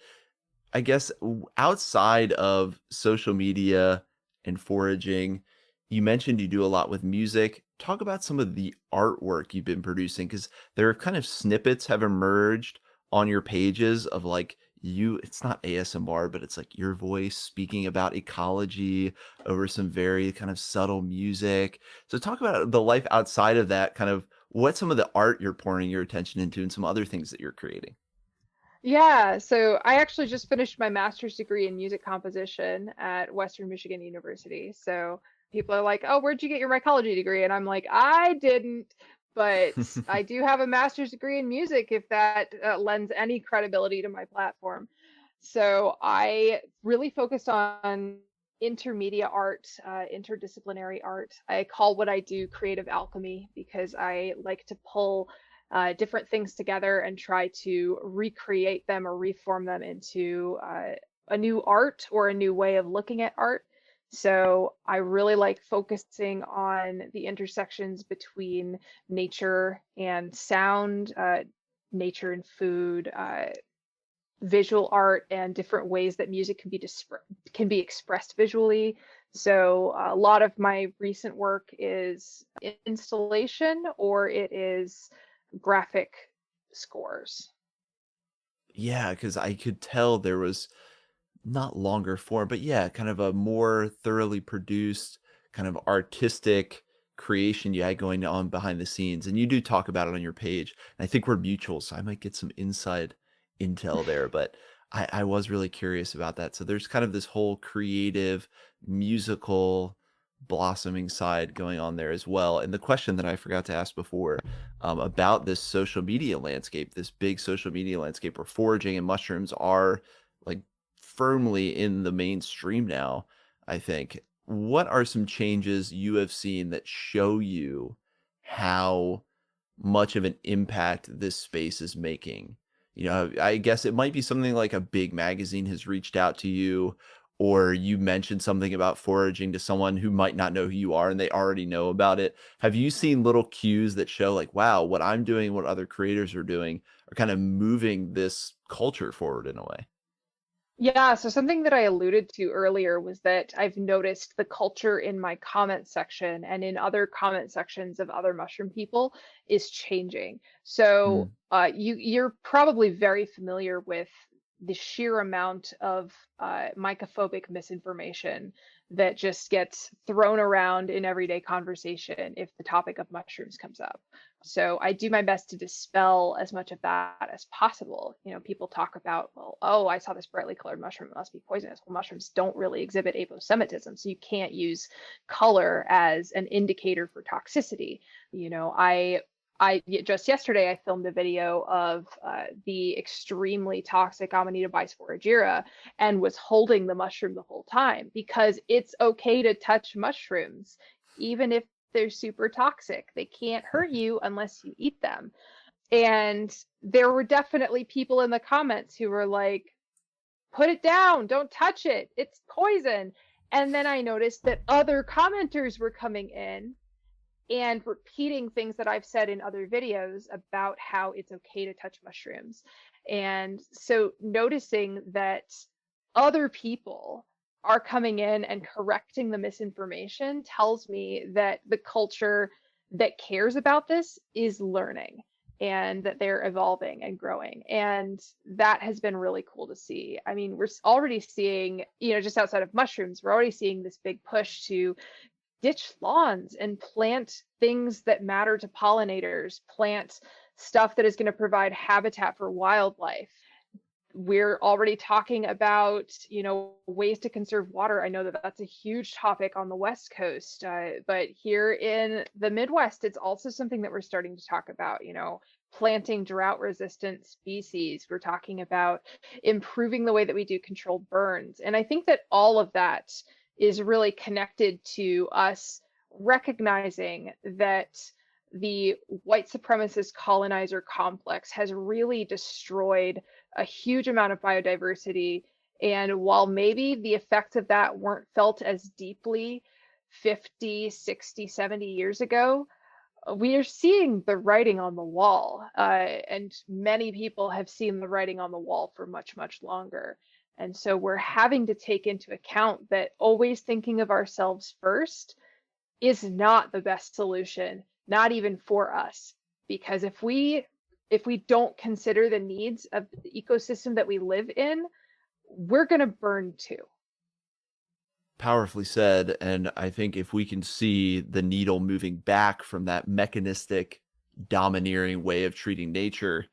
I guess outside of social media and foraging. You mentioned you do a lot with music. Talk about some of the artwork you've been producing because there are kind of snippets have emerged on your pages of like you, it's not ASMR, but it's like your voice speaking about ecology over some very kind of subtle music. So talk about the life outside of that, kind of what some of the art you're pouring your attention into and some other things that you're creating. Yeah, so I actually just finished my master's degree in music composition at Western Michigan University. So people are like, "Oh, where'd you get your mycology degree?" And I'm like, "I didn't, but I do have a master's degree in music if that lends any credibility to my platform." So I really focused on intermedia art, interdisciplinary art. I call what I do creative alchemy because I like to pull different things together and try to recreate them or reform them into a new art or a new way of looking at art. So I really like focusing on the intersections between nature and sound, nature and food, visual art, and different ways that music can be expressed visually. So a lot of my recent work is installation or it is graphic scores. Yeah, because I could tell there was not longer form, but yeah, kind of a more thoroughly produced, kind of artistic creation you had going on behind the scenes, and you do talk about it on your page. And I think we're mutual, so I might get some inside intel there, but I was really curious about that. So there's kind of this whole creative, musical, blossoming side going on there as well. And the question that I forgot to ask before about this social media landscape, this big social media landscape where foraging and mushrooms are like firmly in the mainstream now, I think. What are some changes you have seen that show you how much of an impact this space is making? You know, I guess it might be something like a big magazine has reached out to you, or you mentioned something about foraging to someone who might not know who you are and they already know about it. Have you seen little cues that show, like, wow, what I'm doing, what other creators are doing are kind of moving this culture forward in a way? Yeah, so something that I alluded to earlier was that I've noticed the culture in my comment section and in other comment sections of other mushroom people is changing. So you're probably very familiar with the sheer amount of mycophobic misinformation that just gets thrown around in everyday conversation if the topic of mushrooms comes up. So I do my best to dispel as much of that as possible. You know, people talk about, well, oh, I saw this brightly colored mushroom, it must be poisonous. Well, mushrooms don't really exhibit aposematism, so you can't use color as an indicator for toxicity. You know, just yesterday I filmed a video of the extremely toxic Amanita bisporagera and was holding the mushroom the whole time because it's okay to touch mushrooms, even if they're super toxic. They can't hurt you unless you eat them. And there were definitely people in the comments who were like, put it down, don't touch it, it's poison. And then I noticed that other commenters were coming in and repeating things that I've said in other videos about how it's okay to touch mushrooms. And so noticing that other people are coming in and correcting the misinformation tells me that the culture that cares about this is learning and that they're evolving and growing. And that has been really cool to see. I mean, we're already seeing, you know, just outside of mushrooms, we're already seeing this big push to ditch lawns and plant things that matter to pollinators, plant stuff that is going to provide habitat for wildlife. We're already talking about, you know, ways to conserve water. I know that that's a huge topic on the West Coast, but here in the Midwest, it's also something that we're starting to talk about, you know, planting drought resistant species. We're talking about improving the way that we do controlled burns. And I think that all of that is really connected to us recognizing that the white supremacist colonizer complex has really destroyed a huge amount of biodiversity. And while maybe the effects of that weren't felt as deeply 50, 60, 70 years ago, we are seeing the writing on the wall. And many people have seen the writing on the wall for much, much longer. And so we're having to take into account that always thinking of ourselves first is not the best solution, not even for us. Because if we don't consider the needs of the ecosystem that we live in, we're going to burn too. Powerfully said. And I think if we can see the needle moving back from that mechanistic, domineering way of treating nature,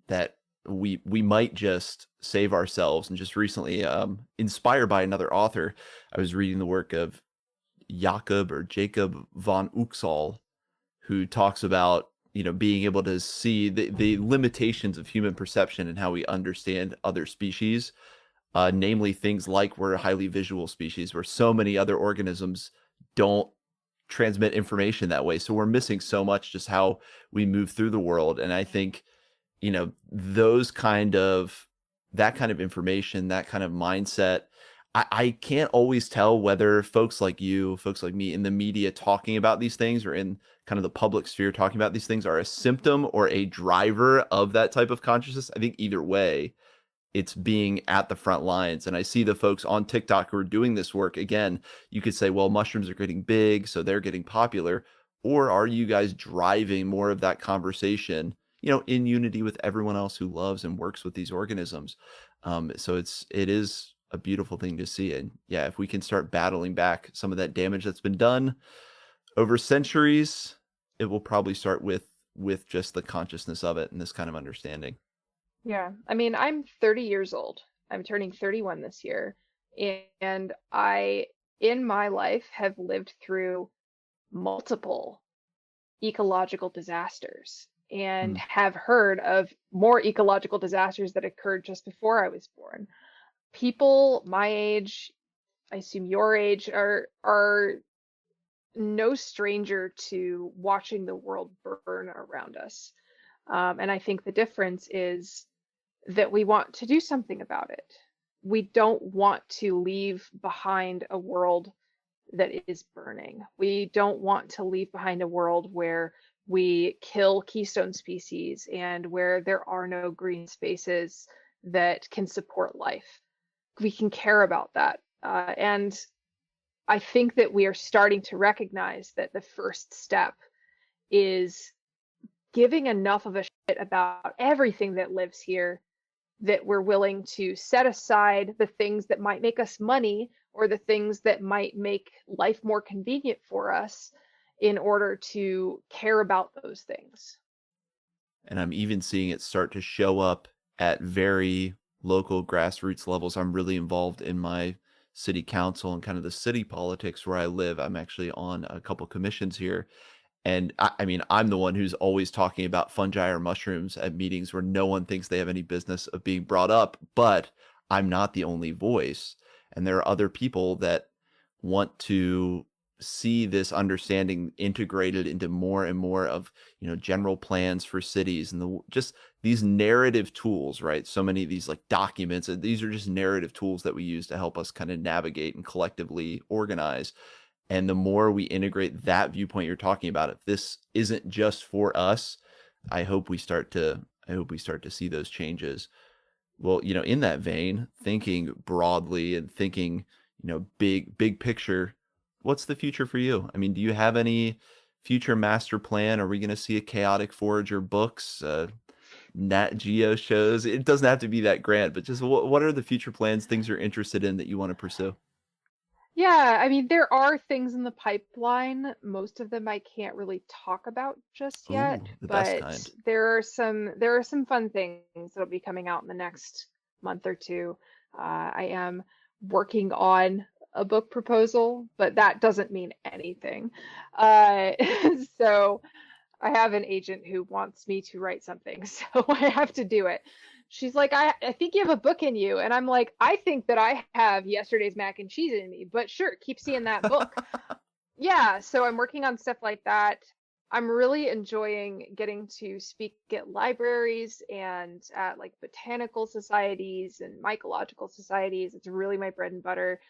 that we might just save ourselves. And just recently, inspired by another author, I was reading the work of Jacob von Uxall, who talks about, being able to see the limitations of human perception and how we understand other species, namely things like we're a highly visual species where so many other organisms don't transmit information that way. So we're missing so much just how we move through the world. And I think, that kind of information, that kind of mindset, I can't always tell whether folks like you, folks like me in the media talking about these things or in kind of the public sphere talking about these things are a symptom or a driver of that type of consciousness. I think either way, it's being at the front lines. And I see the folks on TikTok who are doing this work. Again, you could say, well, mushrooms are getting big, so they're getting popular. Or are you guys driving more of that conversation, in unity with everyone else who loves and works with these organisms? So it is a beautiful thing to see. And yeah, if we can start battling back some of that damage that's been done over centuries, it will probably start with just the consciousness of it and this kind of understanding. Yeah. I mean, I'm 30 years old. I'm turning 31 this year. And I, in my life, have lived through multiple ecological disasters and Hmm. have heard of more ecological disasters that occurred just before I was born. People my age, I assume your age, are no stranger to watching the world burn around us. And I think the difference is that we want to do something about it. We don't want to leave behind a world that is burning. We don't want to leave behind a world where we kill keystone species and where there are no green spaces that can support life. We can care about that. And I think that we are starting to recognize that the first step is giving enough of a shit about everything that lives here that we're willing to set aside the things that might make us money or the things that might make life more convenient for us in order to care about those things. And I'm even seeing it start to show up at very local grassroots levels. I'm really involved in my city council and kind of the city politics where I live. I'm actually on a couple commissions here. And I mean, I'm the one who's always talking about fungi or mushrooms at meetings where no one thinks they have any business of being brought up, but I'm not the only voice. And there are other people that want to see this understanding integrated into more and more of, general plans for cities and just these narrative tools, right? So many of these like documents, and these are just narrative tools that we use to help us kind of navigate and collectively organize. And the more we integrate that viewpoint you're talking about, if this isn't just for us, I hope we start to see those changes. Well, in that vein, thinking broadly and thinking, big picture, what's the future for you? I mean, do you have any future master plan? Are we going to see a chaotic forager books, Nat Geo shows? It doesn't have to be that grand, but just what are the future plans, things you're interested in that you want to pursue? Yeah, I mean, there are things in the pipeline. Most of them I can't really talk about just yet, Ooh, the best but kind. there are some fun things that'll be coming out in the next month or two. I am working on a book proposal, but that doesn't mean anything. Uh, so I have an agent who wants me to write something, so I have to do it. She's like, I think you have a book in you. And I'm like, I think that I have yesterday's mac and cheese in me, but sure, keep seeing that book. Yeah, so I'm working on stuff like that. I'm really enjoying getting to speak at libraries and at like botanical societies and mycological societies. It's really my bread and butter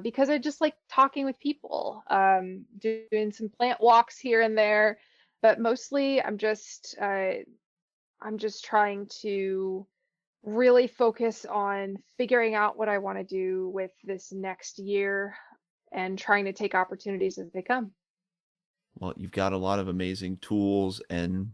because I just like talking with people, doing some plant walks here and there, but mostly I'm just trying to really focus on figuring out what I want to do with this next year and trying to take opportunities as they come. Well, you've got a lot of amazing tools and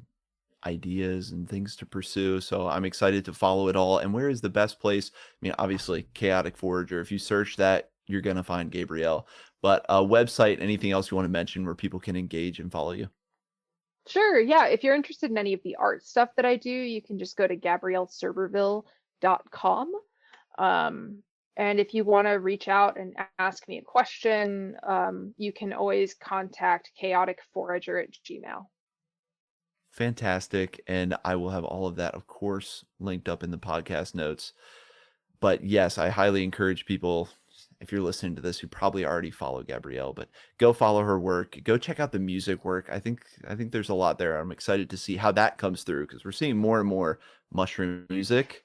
ideas and things to pursue. So I'm excited to follow it all. And where is the best place? I mean, obviously, Chaotic Forager. If you search that, you're going to find Gabrielle. But a website, anything else you want to mention where people can engage and follow you? Sure, yeah. If you're interested in any of the art stuff that I do, you can just go to gabrielleserberville.com. And if you want to reach out and ask me a question, you can always contact chaoticforager at Gmail. Fantastic. And I will have all of that, of course, linked up in the podcast notes. But yes, I highly encourage people, if you're listening to this, who probably already follow Gabrielle, but go follow her work. Go check out the music work. I think there's a lot there. I'm excited to see how that comes through because we're seeing more and more mushroom music.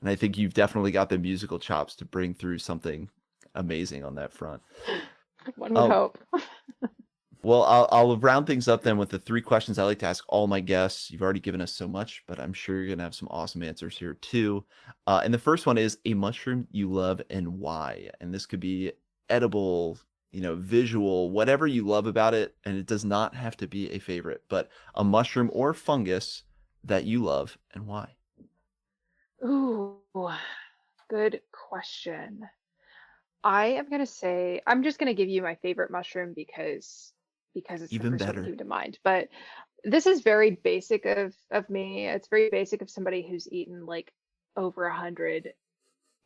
And I think you've definitely got the musical chops to bring through something amazing on that front. One would Um, hope. well, I'll round things up then with the three questions I like to ask all my guests. You've already given us so much, but I'm sure you're going to have some awesome answers here too. And the first one is a mushroom you love and why. And this could be edible, visual, whatever you love about it. And it does not have to be a favorite, but a mushroom or fungus that you love and why. Ooh, good question. I am gonna say I'm just gonna give you my favorite mushroom because it's the Even first one that better. came to mind. But this is very basic of me. It's very basic of somebody who's eaten like over 100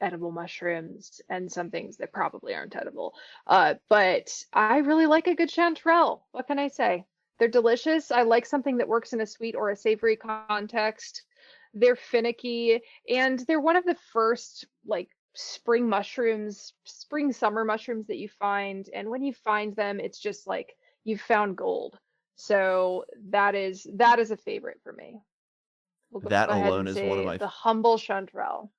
edible mushrooms and some things that probably aren't edible. But I really like a good chanterelle. What can I say? They're delicious. I like something that works in a sweet or a savory context. They're finicky, and they're one of the first like spring summer mushrooms that you find. And when you find them, it's just like you've found gold. So that is a favorite for me. We'll go That ahead alone and is one of say my the humble chanterelle.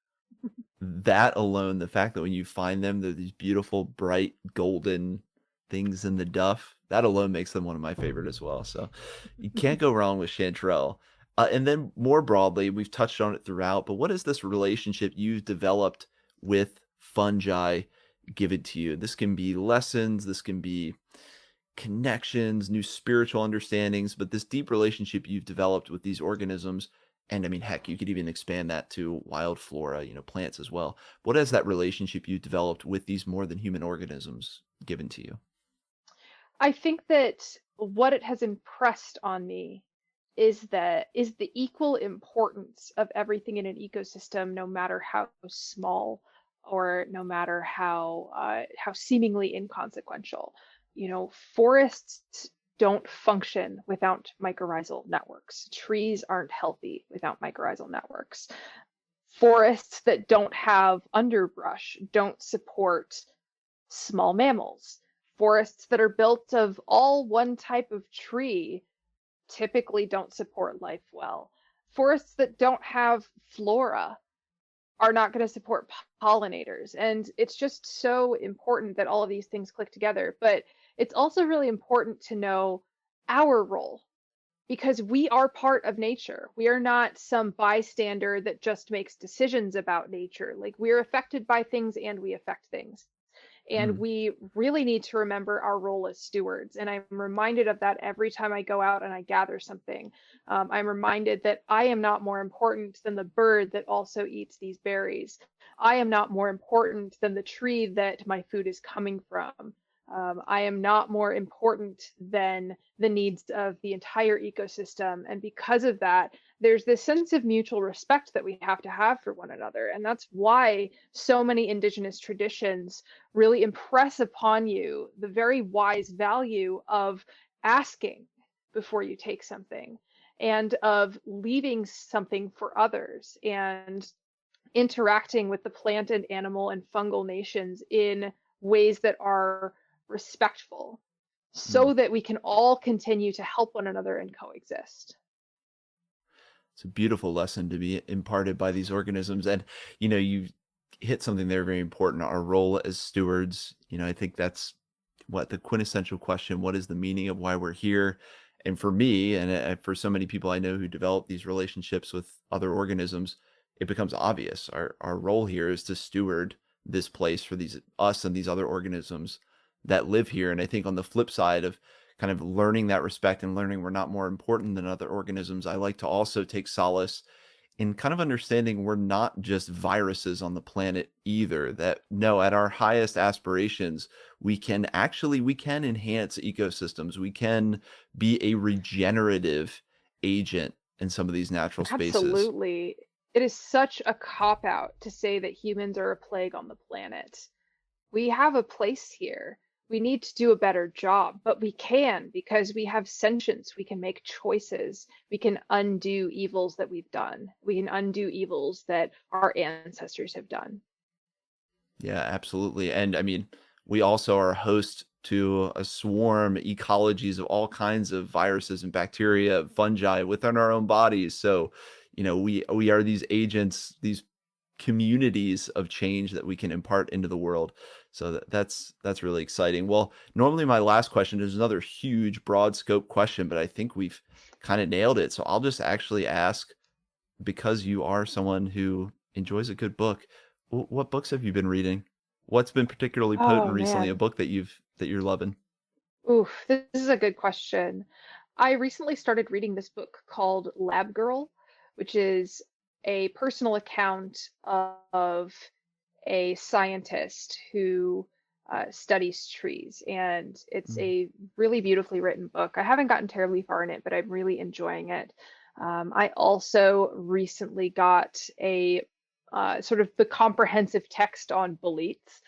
That alone, the fact that when you find them, they're these beautiful, bright, golden things in the duff, that alone makes them one of my favorite as well. So you can't go wrong with chanterelle. And then more broadly, we've touched on it throughout, but what is this relationship you've developed with fungi given to you? This can be lessons, this can be connections, new spiritual understandings, but this deep relationship you've developed with these organisms, and I mean, heck, you could even expand that to wild flora, plants as well. What has that relationship you developed with these more than human organisms given to you? I think that what it has impressed on me is the equal importance of everything in an ecosystem, no matter how small or no matter how seemingly inconsequential. Forests don't function without mycorrhizal networks. Trees aren't healthy without mycorrhizal networks. Forests that don't have underbrush don't support small mammals. Forests that are built of all one type of tree typically don't support life well. Forests that don't have flora are not going to support pollinators. And it's just so important that all of these things click together. But it's also really important to know our role because we are part of nature. We are not some bystander that just makes decisions about nature. Like we're affected by things and we affect things. And Mm. we really need to remember our role as stewards. And I'm reminded of that every time I go out and I gather something. I'm reminded that I am not more important than the bird that also eats these berries. I am not more important than the tree that my food is coming from. I am not more important than the needs of the entire ecosystem. And because of that, there's this sense of mutual respect that we have to have for one another. And that's why so many indigenous traditions really impress upon you the very wise value of asking before you take something and of leaving something for others and interacting with the plant and animal and fungal nations in ways that are respectful Mm. so that we can all continue to help one another and coexist. It's a beautiful lesson to be imparted by these organisms. And, you hit something there very important, our role as stewards. I think that's what the quintessential question, what is the meaning of why we're here? And for me, and for so many people I know who develop these relationships with other organisms, it becomes obvious. Our role here is to steward this place for us and these other organisms that live here. And I think on the flip side of kind of learning that respect and learning we're not more important than other organisms, I like to also take solace in kind of understanding we're not just viruses on the planet either. That no, at our highest aspirations, we can enhance ecosystems. We can be a regenerative agent in some of these natural spaces. Absolutely. It is such a cop out to say that humans are a plague on the planet. We have a place here. We need to do a better job, but we can because we have sentience. We can make choices. We can undo evils that we've done. We can undo evils that our ancestors have done. Yeah, absolutely. And I mean, we also are host to a swarm ecologies of all kinds of viruses and bacteria, fungi within our own bodies. So, we are these agents, these communities of change that we can impart into the world. So that's really exciting. Well, normally my last question is another huge broad scope question, but I think we've kind of nailed it. So I'll just actually ask, because you are someone who enjoys a good book, what books have you been reading? What's been particularly potent Oh recently? A man. book that you're loving? Oof, this is a good question. I recently started reading this book called Lab Girl, which is a personal account of a scientist who studies trees. And it's Mm. a really beautifully written book. I haven't gotten terribly far in it, but I'm really enjoying it. I also recently got a sort of the comprehensive text on boletes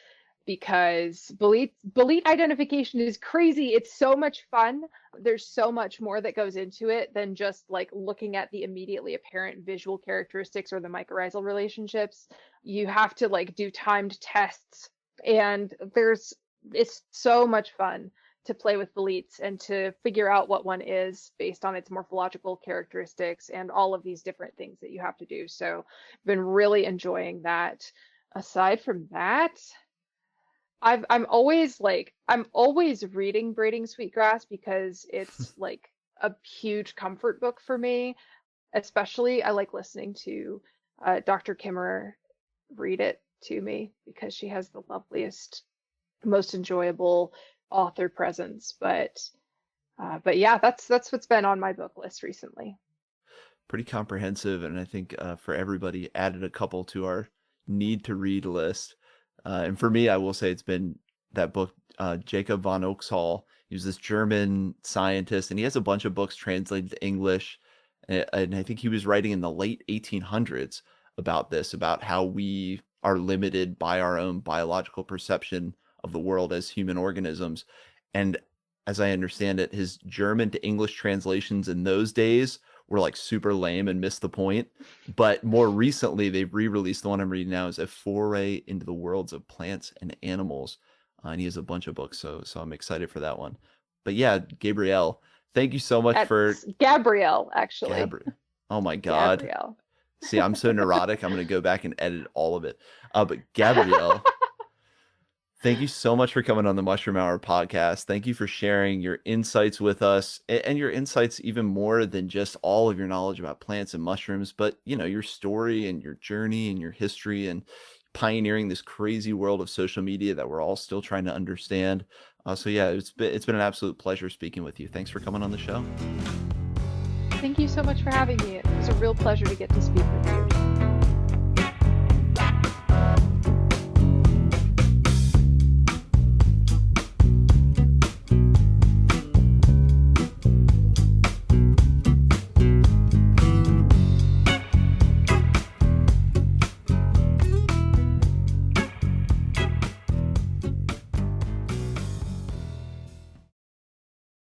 because bolete identification is crazy. It's so much fun. There's so much more that goes into it than just like looking at the immediately apparent visual characteristics or the mycorrhizal relationships. You have to like do timed tests, and it's so much fun to play with boletes and to figure out what one is based on its morphological characteristics and all of these different things that you have to do. So I've been really enjoying that. Aside from that, I'm always reading Braiding Sweetgrass because it's like a huge comfort book for me. Especially I like listening to Dr. Kimmerer read it to me because she has the loveliest, most enjoyable author presence. But yeah, that's what's been on my book list recently. Pretty comprehensive, and I think for everybody added a couple to our need to read list. And for me, I will say it's been that book, Jacob von Oxhall. He was this German scientist, and he has a bunch of books translated to English. And I think he was writing in the late 1800s about this, about how we are limited by our own biological perception of the world as human organisms. And as I understand it, his German to English translations in those days were like super lame and missed the point. But more recently, they've re-released the one I'm reading now is a foray into the worlds of plants and animals. And he has a bunch of books, so I'm excited for that one. But yeah, Gabrielle, thank you so much for That's Gabrielle, actually. Gabri. Oh my God. Gabrielle. See, I'm so neurotic. I'm gonna go back and edit all of it. But Gabrielle, thank you so much for coming on the Mushroom Hour podcast. Thank you for sharing your insights with us and your insights even more than just all of your knowledge about plants and mushrooms, but your story and your journey and your history and pioneering this crazy world of social media that we're all still trying to understand. So yeah, it's been an absolute pleasure speaking with you. Thanks for coming on the show. Thank you so much for having me. It was a real pleasure to get to speak with you.